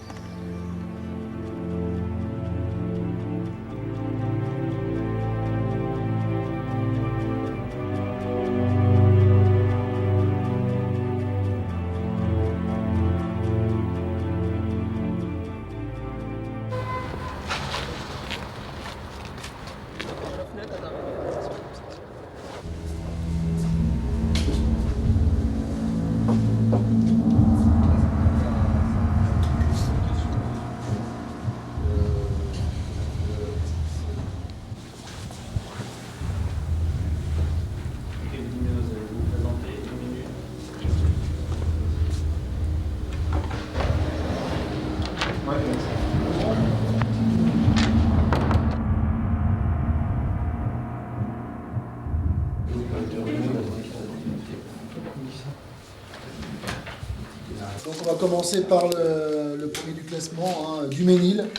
Donc on va commencer par le premier du classement, hein, Duménil.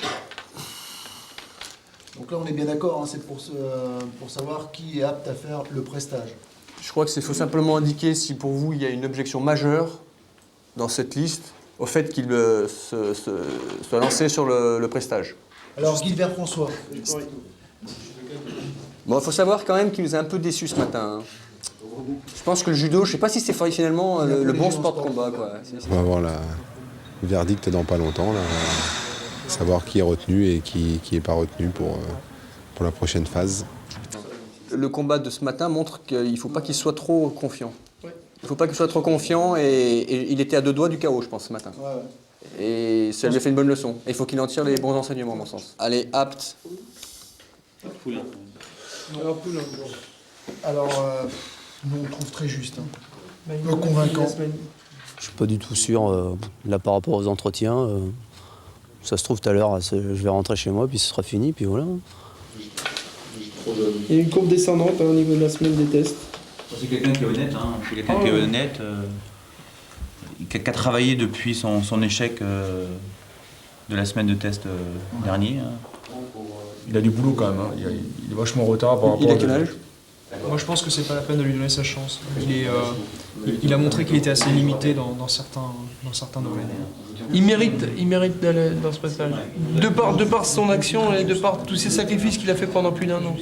Donc là on est bien d'accord, hein, c'est pour savoir qui est apte à faire le prestage. Je crois qu'il faut simplement indiquer si pour vous il y a une objection majeure dans cette liste au fait qu'il soit lancé sur le prestage. Alors Gilbert François. Bon, il faut savoir quand même qu'il nous a un peu déçus ce matin. Hein. Je pense que le judo, je sais pas si c'est finalement le bon sport de combat. Quoi. On va avoir le verdict dans pas longtemps, là. Savoir qui est retenu et qui n'est pas retenu pour la prochaine phase. Le combat de ce matin montre qu'il ne faut pas qu'il soit trop confiant. Il ne faut pas qu'il soit trop confiant et il était à 2 doigts du chaos, je pense, ce matin. Et ça lui a fait une bonne leçon. Et il faut qu'il en tire les bons enseignements, à mon sens. Allez, apte. Alors, nous on trouve très juste, hein. Peu convaincant. Je suis pas du tout sûr, là par rapport aux entretiens. Ça se trouve tout à l'heure, je vais rentrer chez moi, puis ce sera fini, puis voilà. Il y a une courbe descendante au niveau de la semaine des tests. C'est quelqu'un qui est honnête, hein. C'est quelqu'un qui est honnête, qui a travaillé depuis son échec de la semaine de test dernier. Hein. Il a du boulot quand même, hein. Il est vachement en retard par rapport Il a quel âge ? Moi je pense que c'est pas la peine de lui donner sa chance. Il a montré qu'il était assez limité dans certains domaines. Il mérite d'aller dans ce passage. De par son action et de par tous ses sacrifices qu'il a fait pendant plus d'1 an.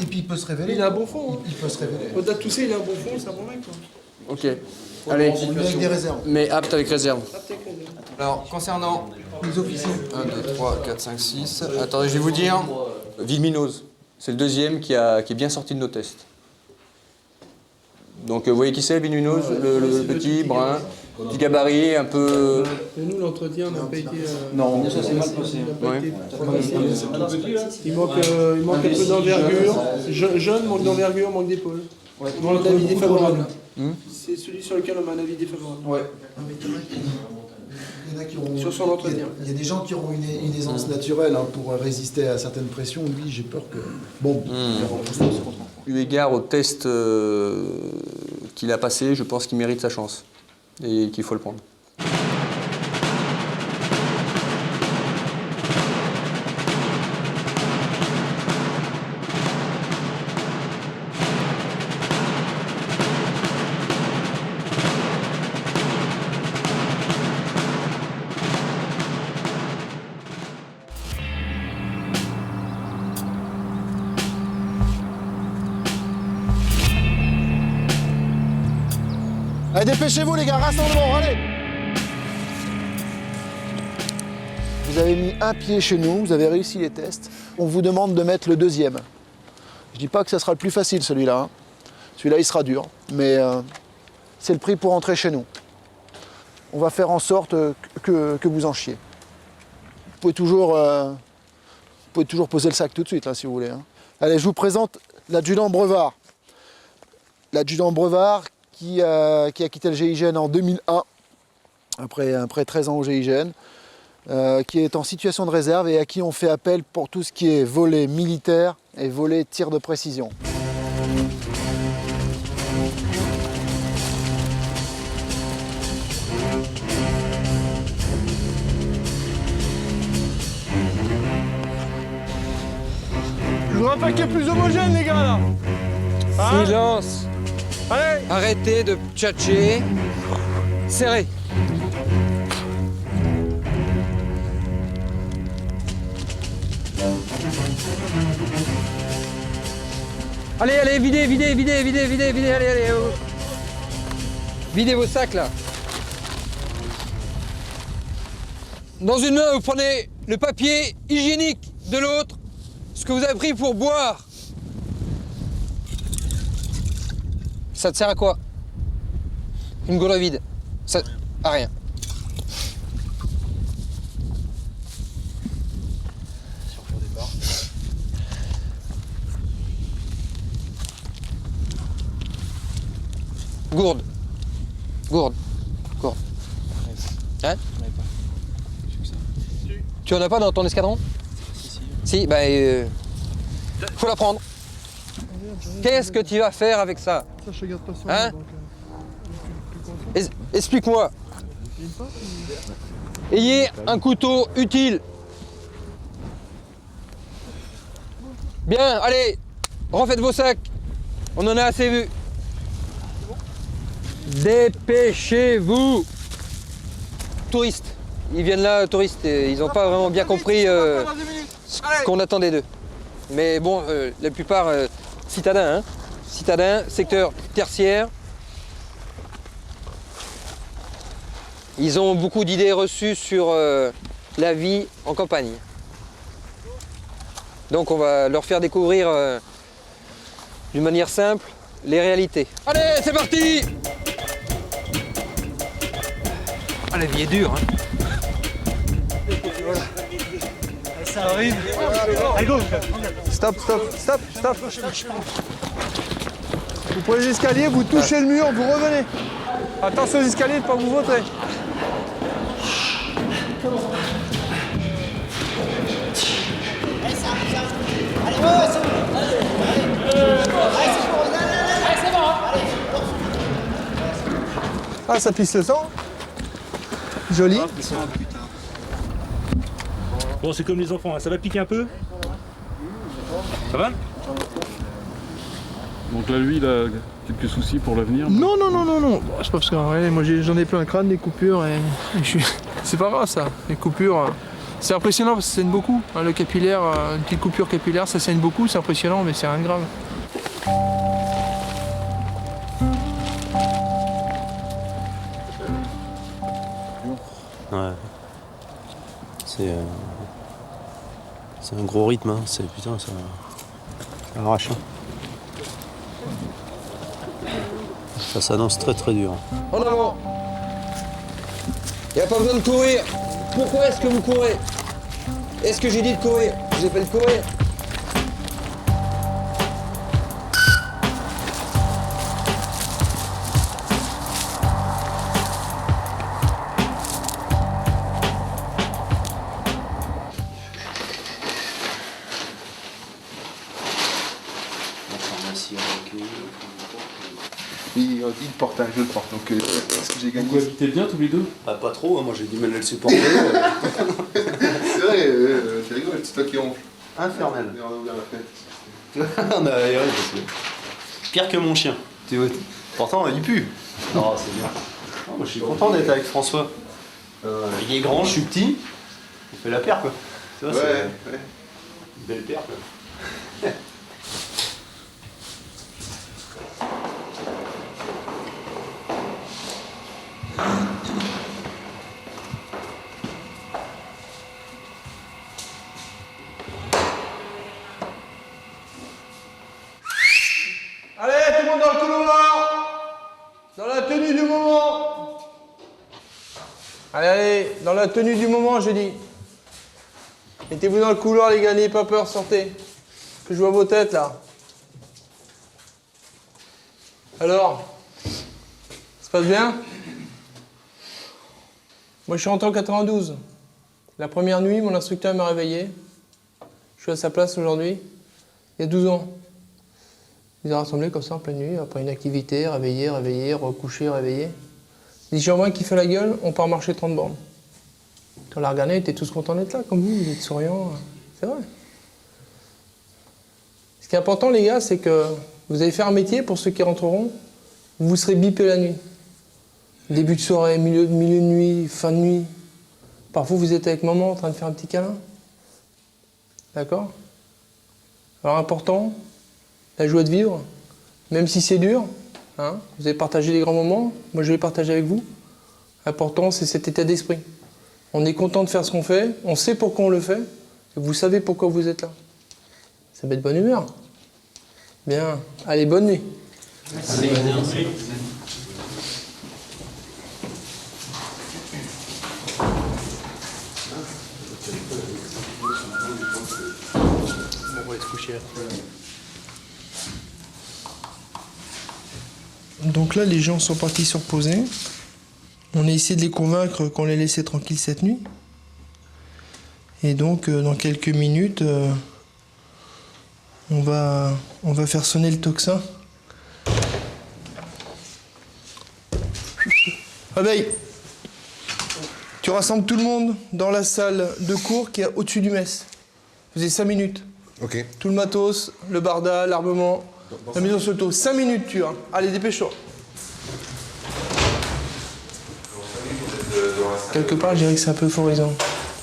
Et puis il peut se révéler. Il a un bon fond. Hein. Il peut se révéler. Au-delà de tout ça, il a un bon fond, c'est un bon mec. Quoi. Ok. Allez. Mais avec des réserves. Mais apte avec réserve. Alors, concernant les officiers. 1, 2, 3, 4, 5, 6. Attendez, je vais vous dire. Villeminose. C'est le deuxième qui est bien sorti de nos tests. Donc vous voyez qui c'est, Villeminose, le petit, brun, petit gabarit, un peu... Nous, l'entretien n'a pas été... Non, ça s'est mal passé. Il manque un peu d'envergure. Jeune, manque d'envergure, manque d'épaule. Manque d'avis défavorable. C'est celui sur lequel on a un avis défavorable. Ouais. Il y en a qui auront, sur son entretien. Il y a des gens qui auront une aisance naturelle, hein, pour résister à certaines pressions. Lui, j'ai peur que... Bon, eu égard au test qu'il a passé, je pense qu'il mérite sa chance et qu'il faut le prendre. Allez, dépêchez-vous les gars, rassemblement, allez. Vous avez mis un pied chez nous, vous avez réussi les tests. On vous demande de mettre le deuxième. Je dis pas que ça sera le plus facile celui-là. Hein. Celui-là, il sera dur, mais c'est le prix pour entrer chez nous. On va faire en sorte que vous en chiez. Vous pouvez toujours poser le sac tout de suite, là, si vous voulez. Hein. Allez, je vous présente l'adjudant Brevard. L'adjudant Brevard qui a quitté le GIGN en 2001, après 13 ans au GIGN, qui est en situation de réserve et à qui on fait appel pour tout ce qui est volet militaire et volet tir de précision. Je voudrais un paquet plus homogène, les gars, là. Hein? Silence. Allez. Arrêtez de tchatcher. Serré. Allez, allez, videz, allez. Videz vos sacs, là. Dans une main, vous prenez le papier hygiénique, de l'autre, ce que vous avez pris pour boire. Ça te sert à quoi? Une gourde vide. Ça... à rien. Gourde. Hein? Tu en as pas dans ton escadron? Si, bah faut la prendre. Qu'est-ce que tu vas faire avec ça? Ça, je regarde pas ça. Hein? Explique-moi. Ayez un couteau utile. Bien, allez, refaites vos sacs. On en a assez vu. Dépêchez-vous. Touristes. Ils viennent là, touristes, et ils n'ont pas vraiment bien compris ce qu'on attendait d'eux. Mais bon, la plupart citadins, hein. Citadins, secteur tertiaire. Ils ont beaucoup d'idées reçues sur la vie en campagne. Donc on va leur faire découvrir d'une manière simple les réalités. Allez, c'est parti! Ah, la vie est dure, hein. Ça arrive. Allez, go. Stop. Vous prenez les escaliers, vous touchez le mur, vous revenez. Attention aux escaliers, de ne pas vous vautrer. Ah, ça pisse le sang. Joli. Bon, c'est comme les enfants, hein. Ça va piquer un peu? Ça va? Donc là, lui, il a quelques soucis pour l'avenir? Non. Bon, c'est pas parce que ouais, moi j'en ai plein le crâne, des coupures et c'est pas grave ça. Les coupures, c'est impressionnant parce que ça saigne beaucoup. Hein, le capillaire, une petite coupure capillaire, ça saigne beaucoup, c'est impressionnant, mais c'est rien de grave. Ouais. C'est un gros rythme, hein. C'est putain, ça arrache. Hein. Ça s'annonce très très dur. En avant. Il n'y a pas besoin de courir. Pourquoi est-ce que vous courez? Est-ce que j'ai dit de courir? Je vous ai pas dit de courir. Il porte, je le porte. Donc, est-ce que j'ai gagné? Vous habitez bien tous les deux? Pas trop, hein. Moi j'ai du mal à le supporter. C'est vrai, tu rigoles, c'est toi qui ronfle. Infernal. On a ouvert la fenêtre. On a aéré parce que... Pire que mon chien. Tu vois. Pourtant il pue. Non, c'est bien. Non, moi, je suis content d'être avec François. Il est grand, je suis petit. On fait la paire quoi. Tu vois, ouais. Une belle paire quoi. moment. Allez, allez, dans la tenue du moment, je dis. Mettez-vous dans le couloir, les gars, n'ayez pas peur, sortez. Que je vois vos têtes, là. Alors, ça se passe bien? Moi, je suis rentré en 92. La première nuit, mon instructeur m'a réveillé. Je suis à sa place aujourd'hui. Il y a 12 ans. Ils ont rassemblé comme ça en pleine nuit, après une activité, réveillé, réveillé, recouché, réveillé. Il dit, Jean-Marc qui fait la gueule, on part marcher 30 bornes. Quand on l'a regardé, ils étaient tous contents d'être là, comme vous êtes souriants. C'est vrai. Ce qui est important, les gars, c'est que vous allez faire un métier, pour ceux qui rentreront, vous serez bipé la nuit. Début de soirée, milieu de nuit, fin de nuit. Parfois, vous êtes avec maman en train de faire un petit câlin. D'accord? Alors, important, la joie de vivre, même si c'est dur, hein, vous avez partagé les grands moments, moi je vais partager avec vous. L'important, c'est cet état d'esprit. On est content de faire ce qu'on fait, on sait pourquoi on le fait, et vous savez pourquoi vous êtes là. Ça met de bonne humeur. Bien, allez, bonne nuit. Merci. On va aller se coucher. Donc là, les gens sont partis se reposer. On a essayé de les convaincre qu'on les laissait tranquilles cette nuit. Et donc, dans quelques minutes, on va faire sonner le tocsin. Réveil! Tu rassembles tout le monde dans la salle de cours qui est au-dessus du mess. Vous avez 5 minutes. Ok. Tout le matos, le barda, l'armement, la mise en sauto. 5 minutes, tu vois. Allez, dépêche-toi. Quelque part, je dirais que c'est un peu euphorisant.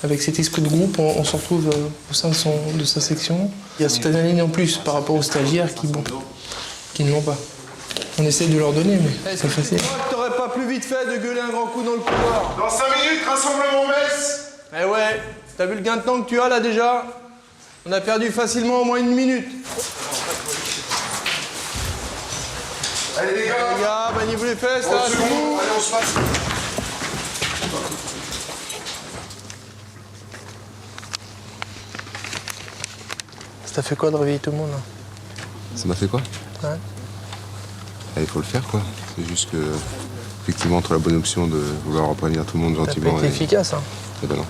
Avec cet esprit de groupe, on se retrouve au sein de sa section. Il y a cette adrénaline en plus par rapport aux stagiaires qui ne l'ont pas. On essaie de leur donner, mais c'est facile. T'aurais pas plus vite fait de gueuler un grand coup dans le couloir? Dans 5 minutes, rassemblement messe. Eh ouais, t'as vu le gain de temps que tu as là déjà? On a perdu facilement au moins 1 minute. Allez les gars, maniez-vous les fesses, là, c'est vous. Allez, on se passe. Ça fait quoi de réveiller tout le monde là? Ça m'a fait quoi? Ouais. Il faut le faire quoi. C'est juste que, effectivement, entre la bonne option de vouloir prévenir tout le monde gentiment. Ça peut être efficace, hein. Eh ben non.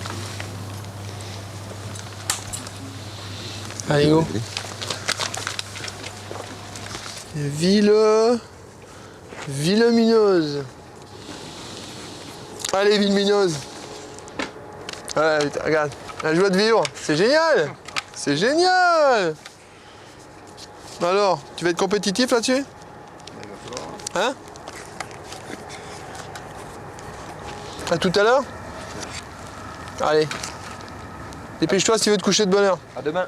Allez, go. Villeminose. Allez, Villeminose. Voilà, putain, regarde. La joie de vivre. C'est génial. C'est génial. Alors, tu vas être compétitif là-dessus? Hein? À tout à l'heure? Allez. Dépêche-toi si tu veux te coucher de bonne heure. À demain.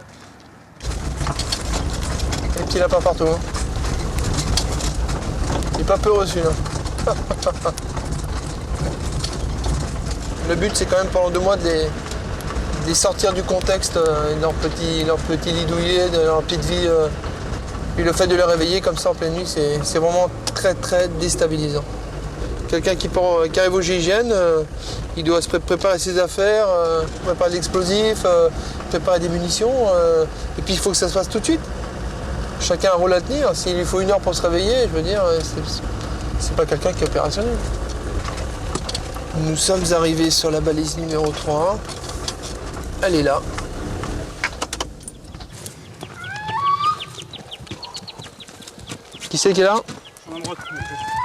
Et petit lapin partout. Hein. Il est pas peureux celui-là. Le but c'est quand même pendant 2 mois de les sortir du contexte, de leur petit lit douillet, de leur petite vie. Puis le fait de les réveiller comme ça en pleine nuit, c'est vraiment très très déstabilisant. Quelqu'un qui arrive au GIGN, il doit se préparer ses affaires, préparer de l'explosif, préparer des munitions, et puis il faut que ça se fasse tout de suite. Chacun a un rôle à tenir. S'il lui faut 1 heure pour se réveiller, je veux dire, c'est pas quelqu'un qui est opérationnel. Nous sommes arrivés sur la balise numéro 3. Elle est là. Qui c'est qui est là?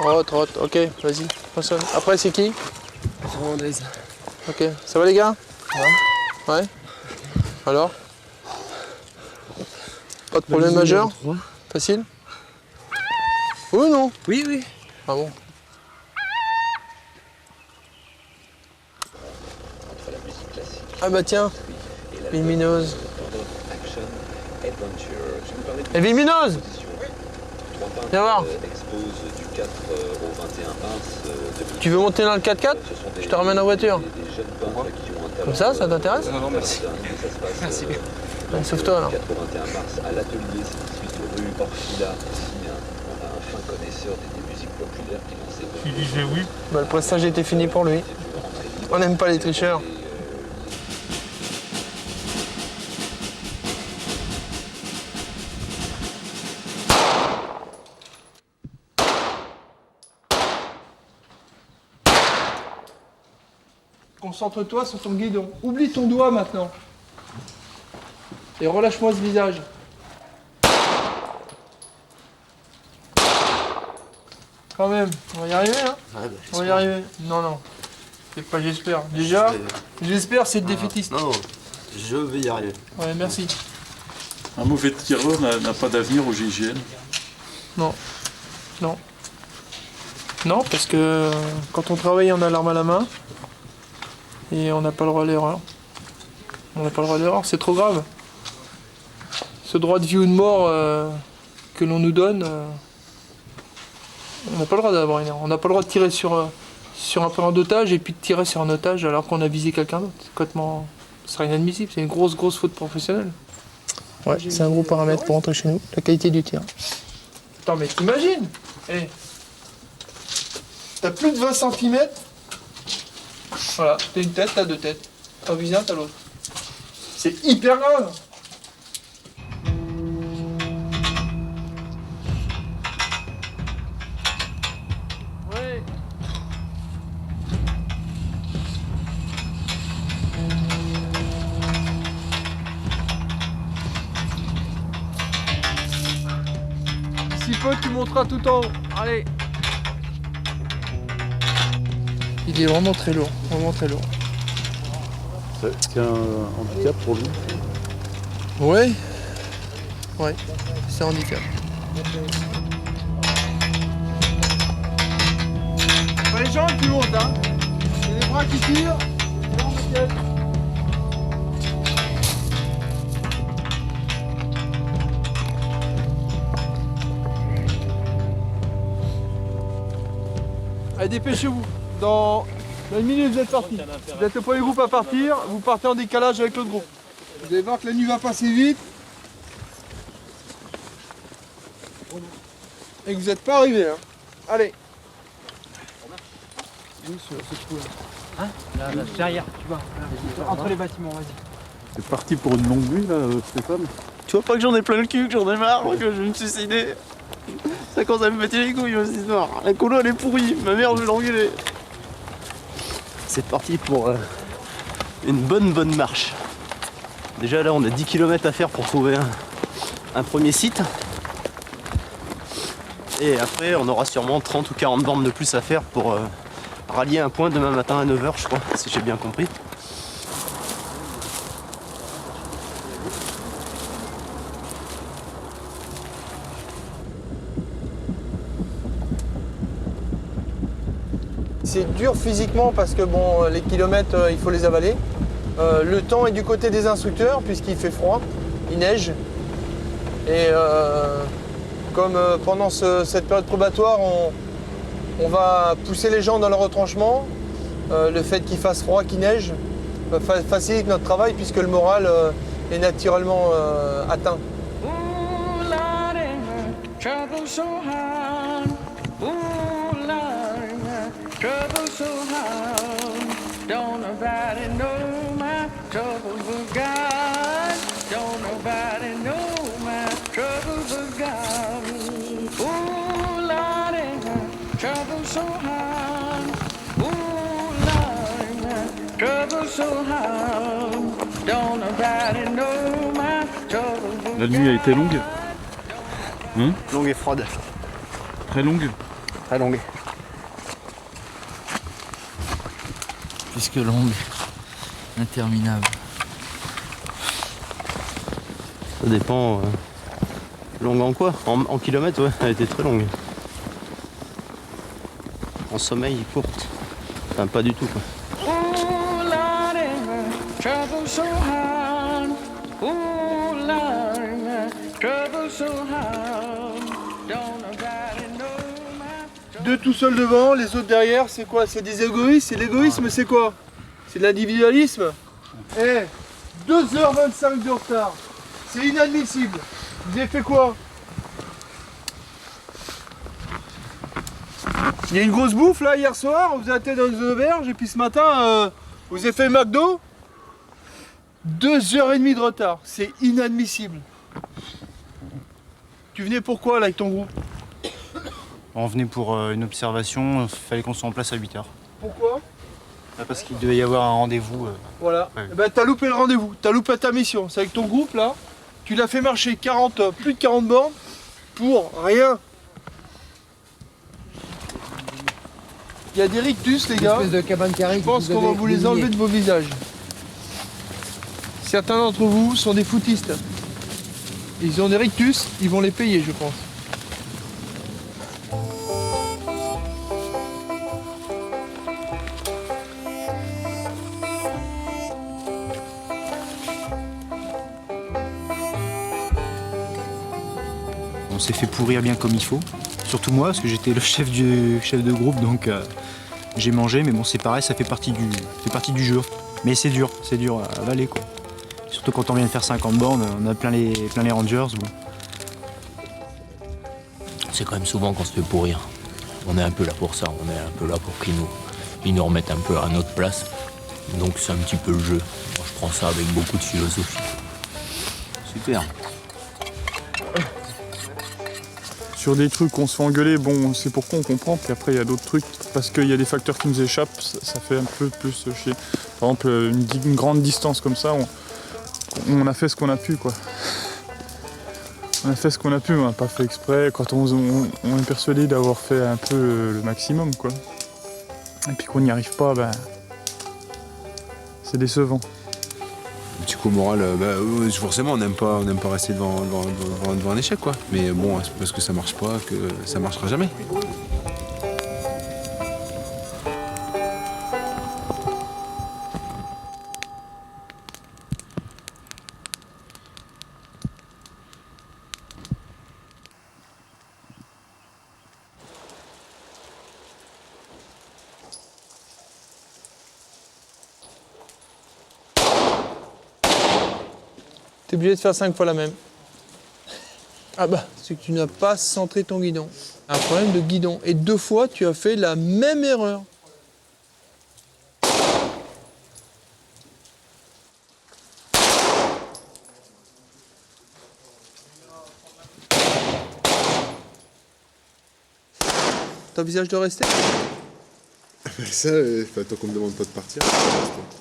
Roth, ok, vas-y, personne. Après, c'est qui? Fernandez. Ok, ça va les gars? Ouais. Alors? Pas de problème majeur? Facile? Oui ou non? Oui, oui. Ah bon? Ah bah tiens, Villeminose. Villeminose! Viens voir. Tu veux monter dans le 4x4? Je te ramène en voiture. Comme ça t'intéresse? Non, merci. Merci. Allez, sauve-toi alors. 81 mars à l'atelier, c'est rue Orfila, on a un fin connaisseur des musiques populaires qui lance ses Tu disais oui. Bah, le prestage était fini pour lui. On n'aime pas les tricheurs. Concentre-toi sur ton guidon. Oublie ton doigt maintenant. Et relâche-moi ce visage. Quand même, on va y arriver, hein? Ouais, bah, on va y arriver. Non, non. C'est pas j'espère. Déjà, j'espère c'est défaitiste. Non, je vais y arriver. Ouais, merci. Un mauvais tireur n'a pas d'avenir au GIGN. Non. Non. Non, parce que quand on travaille, on a l'arme à la main. Et on n'a pas le droit à l'erreur. On n'a pas le droit à l'erreur, c'est trop grave. Ce droit de vie ou de mort que l'on nous donne, on n'a pas le droit d'avoir une erreur. On n'a pas le droit de tirer sur un preneur d'otage et puis de tirer sur un otage alors qu'on a visé quelqu'un d'autre. C'est complètement... Ce serait inadmissible, c'est une grosse faute professionnelle. Ouais, c'est un gros paramètre pour rentrer chez nous, la qualité du tir. Attends, mais t'imagines? Hey. T'as plus de 20 cm. Voilà, t'as une tête, t'as deux têtes. T'as visé un, t'as l'autre. C'est hyper grave. Ouais. D'ici peu, tu monteras tout en haut. Allez. Il est vraiment très lourd, vraiment très lourd. C'est un handicap pour lui. Ouais. Ouais, c'est un handicap. Pas les jambes qui montent, hein. C'est les bras qui tirent. Allez, dépêchez-vous. Dans une minute, vous êtes partis. Vous êtes le premier groupe à partir, vous partez en décalage avec l'autre groupe. Vous allez voir que la nuit va passer vite. Et que vous n'êtes pas arrivés. Hein. Allez. Hein là, derrière, tu vois. Entre les bâtiments, vas-y. C'est parti pour une longue nuit là, Stéphane. Tu vois pas que j'en ai plein le cul, que j'en ai marre, que je vais me suicider. Ça commence à me péter les couilles aussi, noir. La colo elle est pourrie, ma mère je vais l'engueuler. C'est parti pour une bonne marche. Déjà là on a 10 km à faire pour trouver un premier site. Et après on aura sûrement 30 ou 40 bornes de plus à faire pour rallier un point demain matin à 9h je crois, si j'ai bien compris. C'est dur physiquement parce que bon, les kilomètres, il faut les avaler. Le temps est du côté des instructeurs puisqu'il fait froid, il neige. Et comme pendant cette période probatoire, on va pousser les gens dans leur retranchement. Le fait qu'il fasse froid, qu'il neige, facilite notre travail puisque le moral est naturellement atteint. Trouble so hard, don't nobody know my troubles but God. Don't nobody know my troubles but God. Ooh, Lordy, my trouble so hard. Ooh, Lordy, my trouble so hard. Don't nobody know my troubles but God. La nuit a été longue. Hein? Longue et froide. Très longue. Très longue. Plus que longue, interminable. Ça dépend. Longue en quoi? En kilomètres, ouais, elle était très longue. En sommeil, courte. Enfin, pas du tout, quoi. Ooh, Lordy, my trouble so hard. Ooh, Lordy, my trouble so hard. Don't nobody know my... Deux tout seuls devant, les autres derrière, c'est quoi? C'est des égoïstes? Et l'égoïsme, c'est quoi? C'est de l'individualisme? Eh, 2h25 de retard. C'est inadmissible. Vous avez fait quoi? Il y a une grosse bouffe là hier soir, vous avez été dans une auberge et puis ce matin, vous avez fait le McDo. 2h30 de retard, c'est inadmissible. Tu venais pourquoi là avec ton groupe? On venait pour une observation, il fallait qu'on soit en place à 8h. Pourquoi? Parce qu'il devait y avoir un rendez-vous. Voilà. Ouais. Eh ben, t'as loupé le rendez-vous, t'as loupé ta mission. C'est avec ton groupe là, tu l'as fait marcher plus de 40 bornes pour rien. Il y a des rictus les gars. Espèce de cabane carrée. Je pense qu'on va vous les enlever de vos visages. Certains d'entre vous sont des footistes. Ils ont des rictus, ils vont les payer je pense. On s'est fait pourrir bien comme il faut. Surtout moi, parce que j'étais le chef de groupe, donc j'ai mangé, mais bon c'est pareil, ça fait partie du jeu. Mais c'est dur à avaler quoi. Surtout quand on vient de faire 50 bornes, on a plein les rangers. Bon. C'est quand même souvent qu'on se fait pourrir. On est un peu là pour ça, on est un peu là pour qu'ils nous remettent un peu à notre place. Donc c'est un petit peu le jeu. Moi, je prends ça avec beaucoup de philosophie. Super. Sur des trucs on se fait engueuler, bon c'est pourquoi on comprend, puis après il y a d'autres trucs, parce qu'il y a des facteurs qui nous échappent, ça fait un peu plus chier. Par exemple une grande distance comme ça, on a fait ce qu'on a pu quoi. On a fait ce qu'on a pu, on n'a pas fait exprès, quand on est persuadé d'avoir fait un peu le maximum quoi. Et puis qu'on n'y arrive pas, ben c'est décevant. Du coup, moral, forcément, on n'aime pas rester devant un échec, quoi. Mais bon, c'est parce que ça marche pas que ça marchera jamais. T'es obligé de faire 5 fois la même. Ah bah, c'est que tu n'as pas centré ton guidon. Un problème de guidon. Et 2 fois, tu as fait la même erreur. T'envisages de rester? Ça, tant qu'on me demande pas de partir,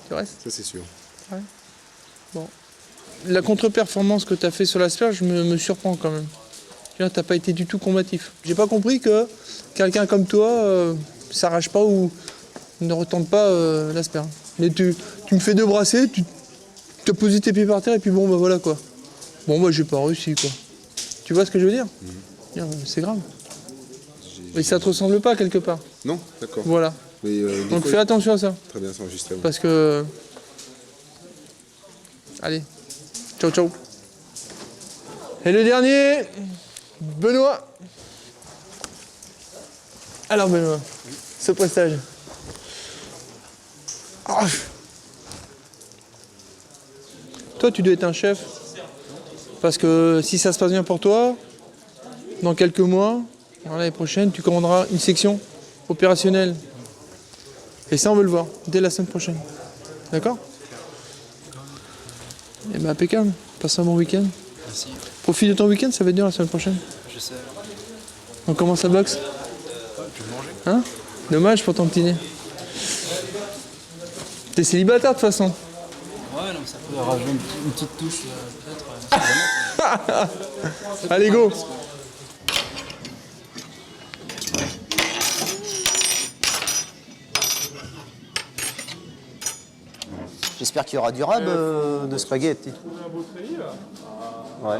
tu restes. Ça, c'est sûr. Ouais. Bon. La contre-performance que tu as fait sur l'asperge me surprend quand même. Tu vois, t'as pas été du tout combatif. J'ai pas compris que quelqu'un comme toi s'arrache pas ou ne retente pas l'asperge. Mais tu me fais 2 brassées, tu as posé tes pieds par terre et puis bon, bah voilà quoi. Bon, moi j'ai pas réussi quoi. Tu vois ce que je veux dire? C'est grave. Et ça te ressemble pas quelque part. Non, d'accord. Voilà. Mais, donc fais attention à ça. Très bien, c'est enregistré. Parce que... Allez. Ciao, ciao. Et le dernier, Benoît. Alors Benoît, ce prestage. Oh. Toi, tu dois être un chef. Parce que si ça se passe bien pour toi, dans quelques mois, l'année prochaine, tu commanderas une section opérationnelle. Et ça, on veut le voir dès la semaine prochaine. D'accord? Eh ben impeccable. Passe un bon week-end. Merci. Profite de ton week-end, ça va être dur la semaine prochaine. Je sais. On commence la boxe? Tu veux manger? Hein? Dommage pour ton petit nez. T'es célibataire de toute façon. Ouais, non, ça peut rajouter une petite touche peut-être. Allez, go! J'espère qu'il y aura du rab de spaghetti. Ouais.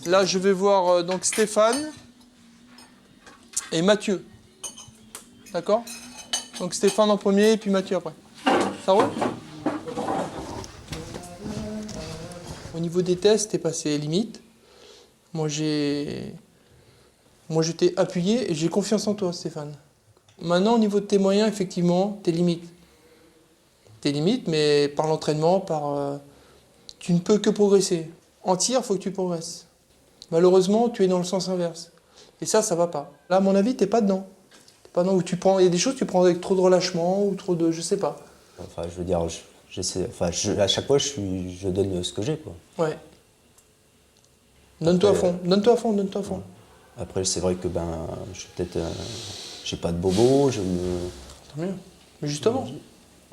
Là, je vais voir donc Stéphane et Mathieu. D'accord? Donc Stéphane en premier et puis Mathieu après. Ça roule? Au niveau des tests, t'es passé limite. Moi, je t'ai appuyé et j'ai confiance en toi, Stéphane. Maintenant, au niveau de tes moyens, effectivement, t'es limite. T'es limite, mais par l'entraînement, tu ne peux que progresser. En tir, il faut que tu progresses. Malheureusement, tu es dans le sens inverse. Et ça va pas. Là, à mon avis, t'es pas dedans. T'es pas dedans où tu prends. Il y a des choses que tu prends avec trop de relâchement ou trop de. Je sais pas. Enfin, je veux dire, j'essaie. Enfin, à chaque fois, je donne ce que j'ai, quoi. Ouais. Donne-toi à fond. Donne-toi à fond. Donne-toi à fond. Après, c'est vrai que je suis peut-être. J'ai pas de bobo, je me. Tant mieux. Mais justement.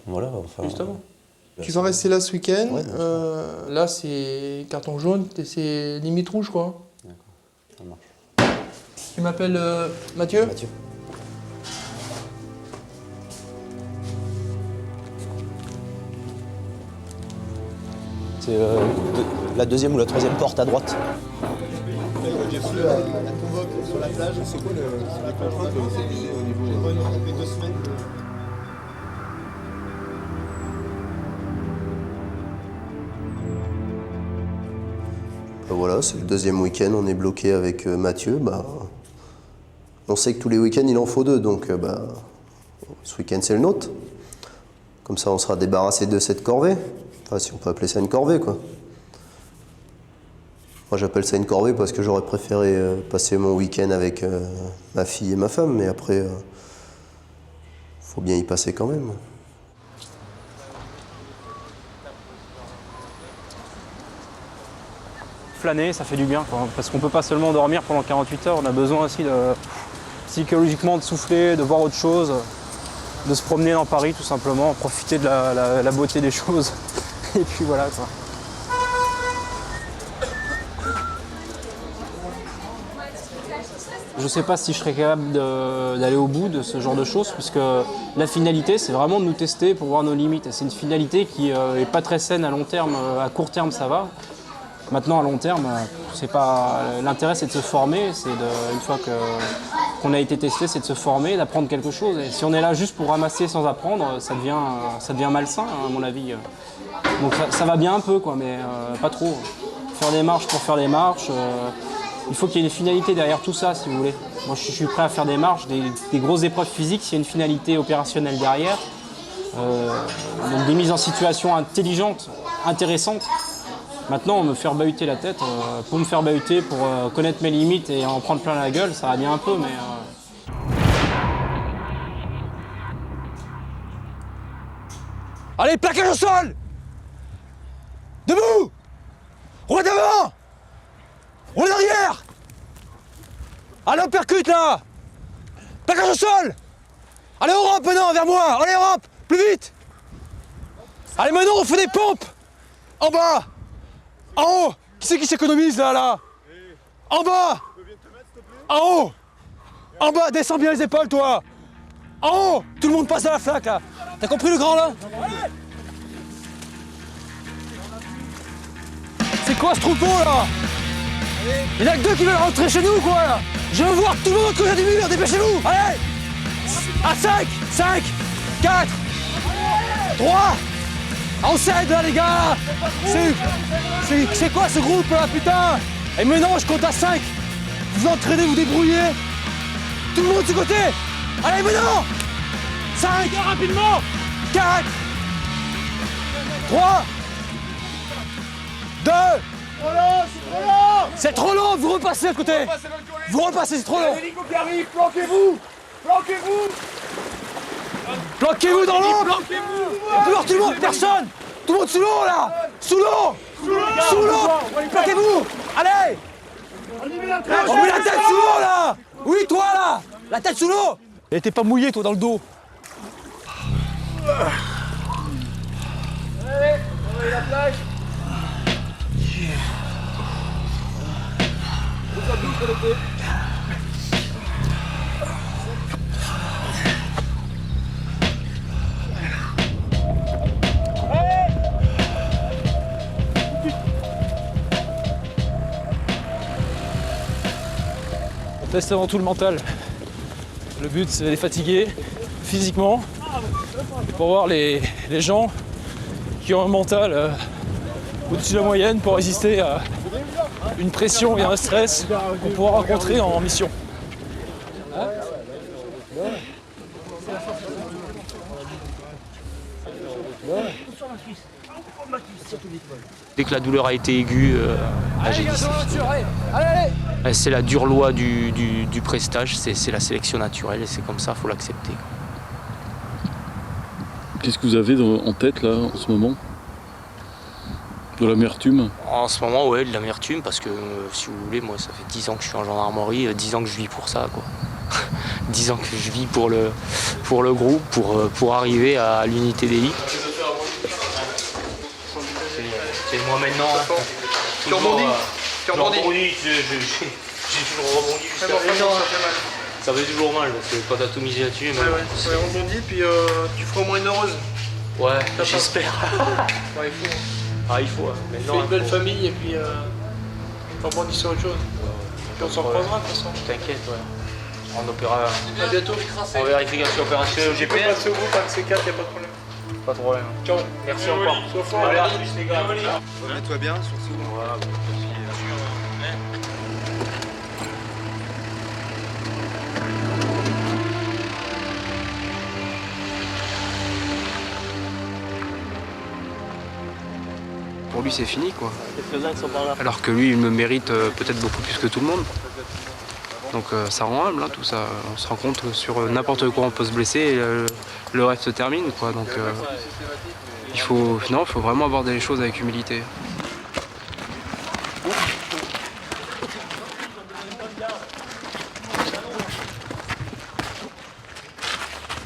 Voilà, enfin. Justement. Tu vas rester là ce week-end. Ouais, là, c'est carton jaune, c'est limite rouge, quoi. D'accord, ça marche. Tu m'appelles Mathieu ? Mathieu. C'est la deuxième ou la troisième porte à droite. J'ai reçu la convoque sur la plage. C'est quoi les contraintes au niveau les 2 semaines Voilà, c'est le deuxième week-end, on est bloqué avec Mathieu. On sait que tous les week-ends il en faut 2, donc ce week-end c'est le nôtre. Comme ça on sera débarrassé de cette corvée. Enfin, si on peut appeler ça une corvée, quoi. Moi j'appelle ça une corvée parce que j'aurais préféré passer mon week-end avec ma fille et ma femme, mais après, faut bien y passer quand même. Flâner, ça fait du bien, quoi, parce qu'on peut pas seulement dormir pendant 48 heures, on a besoin aussi psychologiquement de souffler, de voir autre chose, de se promener dans Paris tout simplement, profiter de la beauté des choses. Et puis voilà, quoi. Je sais pas si je serais capable d'aller au bout de ce genre de choses, puisque la finalité, c'est vraiment de nous tester pour voir nos limites. Et c'est une finalité qui est pas très saine à long terme. À court terme, ça va. Maintenant, à long terme, c'est pas. L'intérêt, c'est de se former. Une fois qu'on a été testé, c'est de se former, d'apprendre quelque chose. Et si on est là juste pour ramasser sans apprendre, ça devient malsain, à mon avis. Donc ça va bien un peu, quoi, mais pas trop. Faire des marches pour faire des marches. Il faut qu'il y ait une finalité derrière tout ça, si vous voulez. Moi, je suis prêt à faire des marches, des grosses épreuves physiques, s'il y a une finalité opérationnelle derrière. Donc des mises en situation intelligentes, intéressantes. Maintenant, me faire bahuter la tête, pour me faire bahuter, pour connaître mes limites et en prendre plein la gueule, ça va bien un peu, mais... Allez, plaquage au sol! Debout! Roulez devant! Roulez derrière! Allez, on percute là! Plaquage au sol! Allez, on rampe maintenant, vers moi! Allez, on rampe! Plus vite! Allez, maintenant, on fait des pompes! En bas! En haut! Qui c'est qui s'économise là? En bas! En haut! En bas, descends bien les épaules, toi! En haut! Tout le monde passe à la flaque là! T'as compris le grand là? C'est quoi ce troupeau là? Il y en a que 2 qui veulent rentrer chez nous quoi là. Je veux voir tout le monde côté du mur, dépêchez-vous! Allez! À 5! 5! 4! 3! On s'aide là les gars! C'est quoi ce groupe là putain? Et maintenant je compte à 5! Vous entraînez, vous débrouillez! Tout le monde de ce côté! Allez maintenant! 5! Rapidement! 4! 3! 2! C'est trop long, vous repassez de l'autre côté! Vous repassez, c'est trop long! L'hélico qui arrive, planquez-vous! Planquez-vous! Planquez-vous dans l'eau! Dehors tout le monde, personne! Tout le monde sous l'eau là! Sous l'eau! Sous l'eau! Planquez-vous! Allez! On met la tête sous l'eau là! Oui, toi là! La tête sous l'eau! Et t'es pas mouillé toi dans le dos! Allez, on va la plage! On teste avant tout le mental. Le but, c'est de les fatiguer physiquement pour voir les gens qui ont un mental au-dessus de la moyenne pour résister à une pression et un stress qu'on pourra rencontrer en mission. Dès que la douleur a été aiguë, j'ai dit c'est la dure loi du prestage, c'est la sélection naturelle et c'est comme ça, il faut l'accepter. Qu'est-ce que vous avez en tête là en ce moment? De l'amertume? En ce moment, ouais, de l'amertume parce que si vous voulez, moi ça fait 10 ans que je suis en gendarmerie, 10 ans que je vis pour ça, quoi. 10 ans que je vis pour le groupe, pour arriver à l'unité d'élite. C'est moi maintenant. Tu rebondis? Tu rebondis? J'ai toujours rebondi jusqu'à maintenant. Ça fait toujours mal parce que quand t'as tout misé là-dessus. Ouais, rebondis, puis tu feras au moins une heureuse. Ouais, j'espère. Ouais, il faut. Ah, il faut. Tu fais une belle famille et puis tu rebondis sur autre chose. Puis on s'en reprendra de toute façon. T'inquiète, ouais. On opérera. À bientôt. En vérification opérationnelle au Tu peux GPS. passer au groupe avec C4, y'a pas de problème. Pas de problème. Ciao. Merci encore. Sois fort. Allez, à plus les gars. Ouais, toi bien, surtout. Voilà, bon, Pour lui, c'est fini, quoi. quelques-uns qui sont par là. Alors que lui, il me mérite peut-être beaucoup plus que tout le monde. Donc ça rend humble, hein, tout ça. On se rend compte que sur n'importe quoi, on peut se blesser et le rêve se termine, quoi. Donc il faut vraiment aborder les choses avec humilité.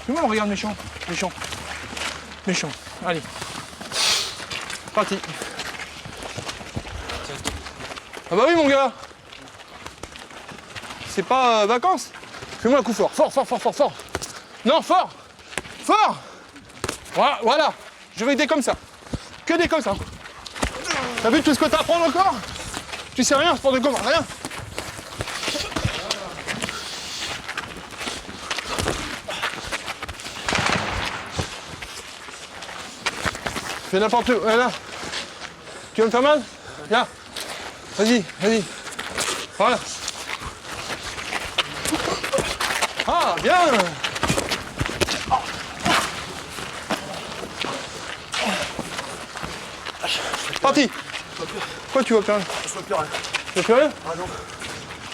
Tout le monde regarde méchant. Méchant. Méchant. Allez. Parti. Ah bah oui mon gars. C'est pas vacances. Fais-moi un coup fort. Fort, fort, fort, fort, fort. Non, fort. Fort. Voilà. Je veux des comme ça. Que des comme ça. T'as vu tout ce que t'as à apprendre encore? Tu sais rien, sport de combat, rien. Fais n'importe où, là. Tu veux me faire mal? Viens. Vas-y, vas-y. Voilà. Ah, bien. Parti. Quoi tu vois plus rien? Je vois plus rien. Tu vois plus rien? Ah non.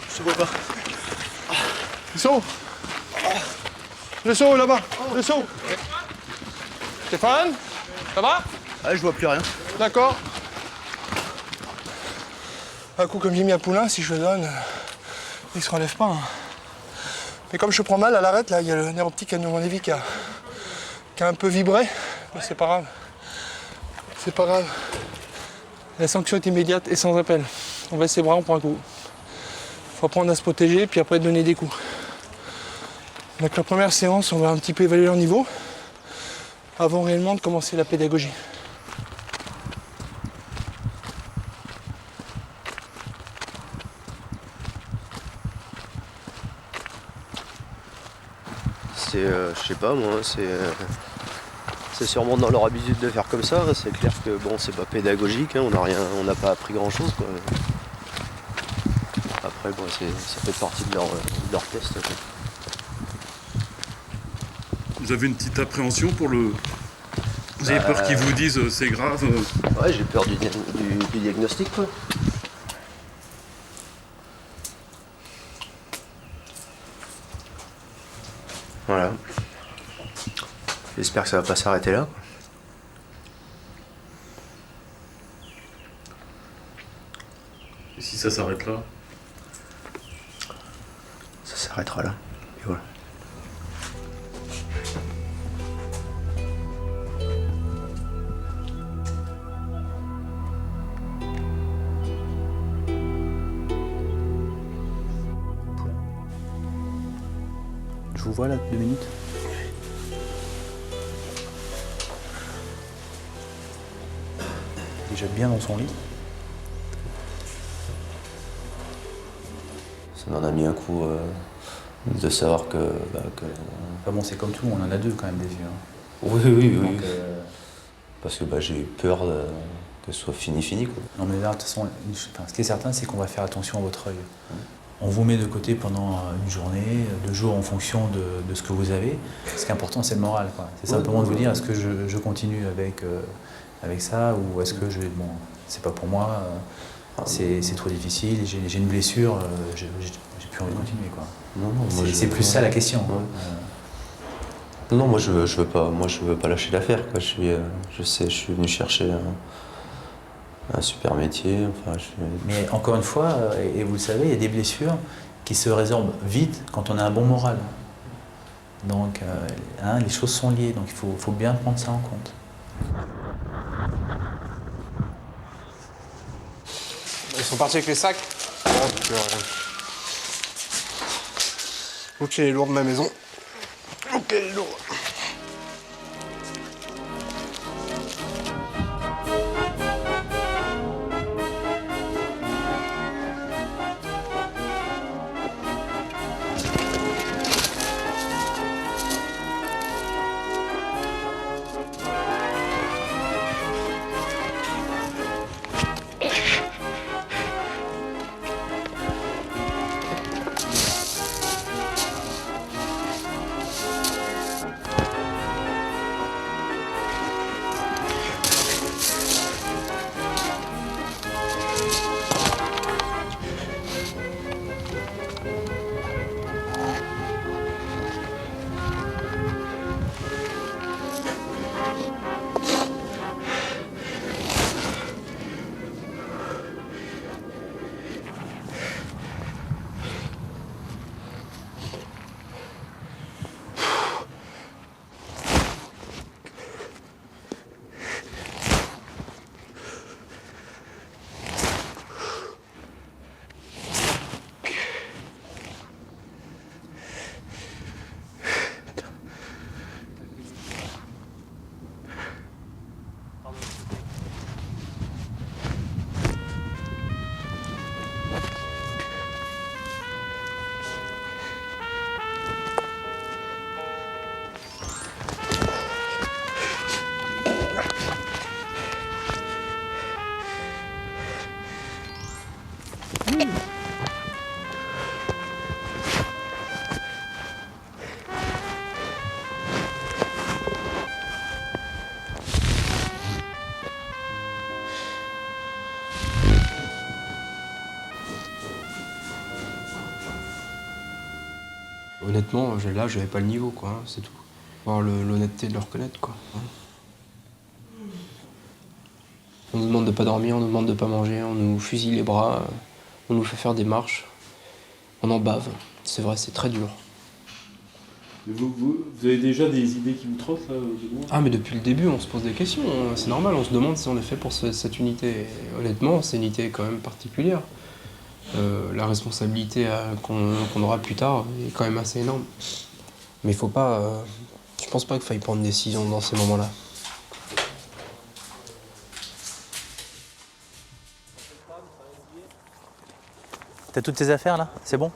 Je te vois pas. Le saut. Le saut là-bas. Le saut. Stéphane, ça va? Ah, je vois plus rien. D'accord. Un coup comme j'ai mis à Poulain, si je le donne, il se relève pas. Hein. Mais comme je prends mal à l'arête, là, il y a le nerf optique à mon avis qui a un peu vibré. Mais c'est pas grave. C'est pas grave. La sanction est immédiate et sans appel. On baisse ses bras, on prend un coup. Faut apprendre à se protéger, puis après donner des coups. Donc la première séance, on va un petit peu évaluer leur niveau avant réellement de commencer la pédagogie. C'est, je sais pas moi, c'est sûrement dans leur habitude de faire comme ça. C'est clair que bon, c'est pas pédagogique, hein, on n'a pas appris grand chose, quoi. Après, bon, ça fait partie de leur test, quoi. Vous avez une petite appréhension pour le... Vous avez peur qu'ils vous disent c'est grave? Ouais, j'ai peur du diagnostic, quoi. Voilà. J'espère que ça va pas s'arrêter là. Et si ça s'arrête là? Ça s'arrêtera là. Et voilà. Je vous vois là, 2 minutes. Déjà bien dans son lit. Ça m'en a mis un coup de savoir que... Enfin bon, c'est comme tout, on en a deux quand même des yeux. Hein. Oui. Donc, parce que j'ai eu peur que ce soit fini, quoi. Non mais là, de toute façon, ce qui est certain, c'est qu'on va faire attention à votre œil. On vous met de côté pendant une journée, 2 jours en fonction de ce que vous avez. Ce qui est important, c'est le moral, quoi. C'est simplement de vous dire, est-ce que je continue avec avec ça, ou est-ce que bon, c'est pas pour moi, c'est trop difficile, j'ai une blessure, j'ai plus envie de continuer, quoi. C'est plus ça la question. Non, moi je veux pas lâcher l'affaire, quoi. Je suis venu chercher un super métier. Enfin, Mais encore une fois, et vous le savez, il y a des blessures qui se résorbent vite quand on a un bon moral. Donc les choses sont liées, donc il faut bien prendre ça en compte. Ils sont partis avec les sacs. Ok, elle est lourde ma maison. Ok, elle est lourde. Honnêtement, là, j'avais pas le niveau, quoi, hein, c'est tout. Avoir l'honnêteté de le reconnaître, quoi. Hein. On nous demande de pas dormir, on nous demande de pas manger, on nous fusille les bras, on nous fait faire des marches, on en bave. C'est vrai, c'est très dur. Vous avez déjà des idées qui vous trottent, là, Ah, mais depuis le début, on se pose des questions, hein. C'est normal, on se demande si on est fait pour cette unité. Et honnêtement, c'est une unité quand même particulière. La responsabilité qu'on aura plus tard est quand même assez énorme. Mais il faut pas... je pense pas qu'il faille prendre une décision dans ces moments-là. T'as toutes tes affaires là? C'est bon?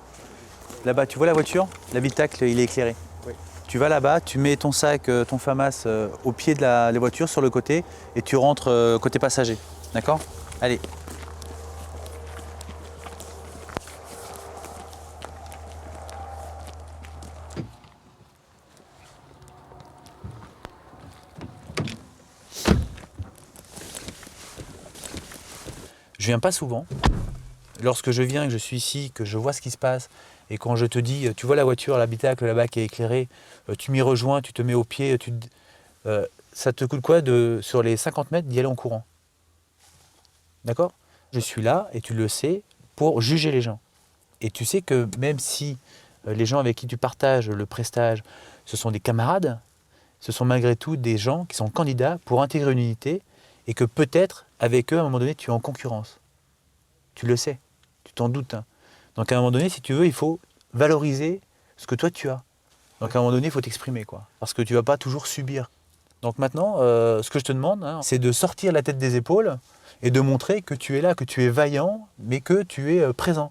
Là-bas, tu vois la voiture? L'habitacle, il est éclairé. Oui. Tu vas là-bas, tu mets ton sac, ton FAMAS au pied de la voiture, sur le côté, et tu rentres côté passager. D'accord? Allez. Je viens pas souvent. Lorsque je viens, que je suis ici, que je vois ce qui se passe, et quand je te dis, tu vois la voiture, l'habitacle là-bas qui est éclairé, tu m'y rejoins, tu te mets au pied, ça te coûte quoi sur les 50 mètres d'y aller en courant? D'accord? Je suis là, et tu le sais, pour juger les gens. Et tu sais que même si les gens avec qui tu partages le prestage, ce sont des camarades, ce sont malgré tout des gens qui sont candidats pour intégrer une unité, et que peut-être, avec eux, à un moment donné, tu es en concurrence. Tu le sais, tu t'en doutes. Hein. Donc à un moment donné, si tu veux, il faut valoriser ce que toi tu as. Donc à un moment donné, il faut t'exprimer, quoi. Parce que tu ne vas pas toujours subir. Donc maintenant, ce que je te demande, hein, c'est de sortir la tête des épaules et de montrer que tu es là, que tu es vaillant, mais que tu es présent.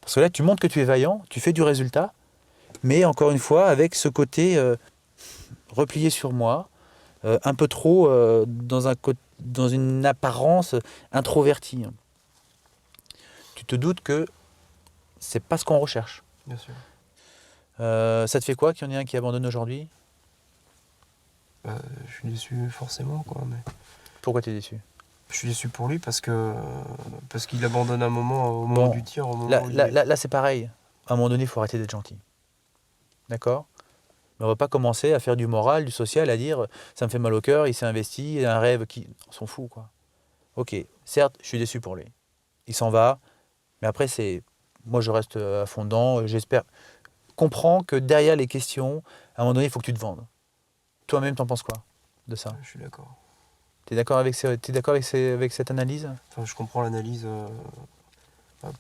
Parce que là, tu montres que tu es vaillant, tu fais du résultat, mais encore une fois, avec ce côté replié sur moi, un peu trop dans une apparence introvertie. Tu te doutes que c'est pas ce qu'on recherche. Bien sûr. Ça te fait quoi qu'il y en ait un qui abandonne aujourd'hui? Je suis déçu forcément, quoi. Mais... Pourquoi tu es déçu? Je suis déçu pour lui parce qu'il abandonne un moment au moment du tir. Là, c'est pareil. À un moment donné, il faut arrêter d'être gentil. D'accord? Mais on ne va pas commencer à faire du moral, du social, à dire ça me fait mal au cœur, il s'est investi, il a un rêve qui. On s'en fout, quoi. Ok, certes, je suis déçu pour lui. Il s'en va, mais après, moi, je reste à fond dedans. J'espère. Comprends que derrière les questions, à un moment donné, il faut que tu te vendes. Toi-même, t'en penses quoi de ça? Je suis d'accord. T'es d'accord avec cette analyse? Enfin, je comprends l'analyse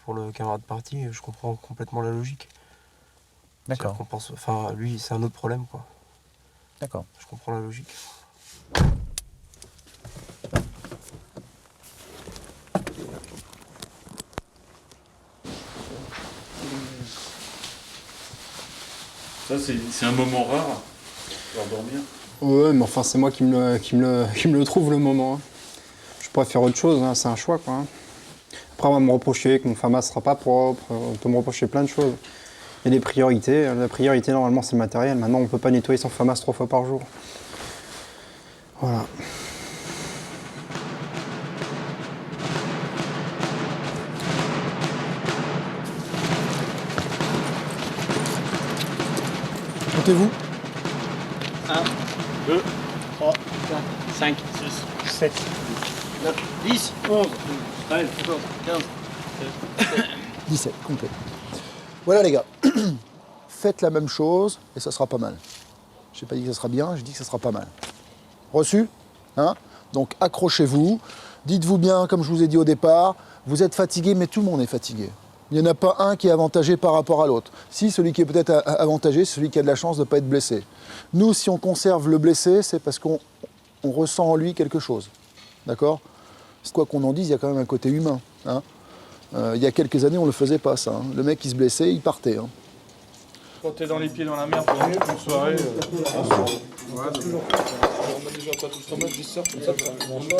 pour le camarade parti, je comprends complètement la logique. D'accord. Enfin, lui, c'est un autre problème, quoi. D'accord. Je comprends la logique. Ça, c'est un moment rare, pour dormir. Ouais, mais enfin, c'est moi qui me le trouve le moment. Hein. Je pourrais faire autre chose, hein, c'est un choix, quoi. Hein. Après, on va me reprocher que mon FAMAS sera pas propre, on peut me reprocher plein de choses. Il y a des priorités. La priorité, normalement, c'est le matériel. Maintenant, on ne peut pas nettoyer son FAMAS 3 fois par jour. Voilà. Comptez-vous. 1, 2, 3, 4, 5, 6, 7, 9, 10, 11, 13, 14, 15, 16, 17, complet. Voilà les gars, faites la même chose et ça sera pas mal. Je n'ai pas dit que ça sera bien, je dis que ça sera pas mal. Reçu, hein? Donc accrochez-vous, dites-vous bien, comme je vous ai dit au départ, vous êtes fatigué, mais tout le monde est fatigué. Il n'y en a pas un qui est avantagé par rapport à l'autre. Si, celui qui est peut-être avantagé, c'est celui qui a de la chance de ne pas être blessé. Nous, si on conserve le blessé, c'est parce qu'on ressent en lui quelque chose. D'accord? Quoi qu'on en dise, il y a quand même un côté humain. Hein? Il y a quelques années, on ne le faisait pas, ça. Hein. Le mec qui se blessait, il partait. Hein. Quand t'es dans les pieds dans la mer pour une soirée,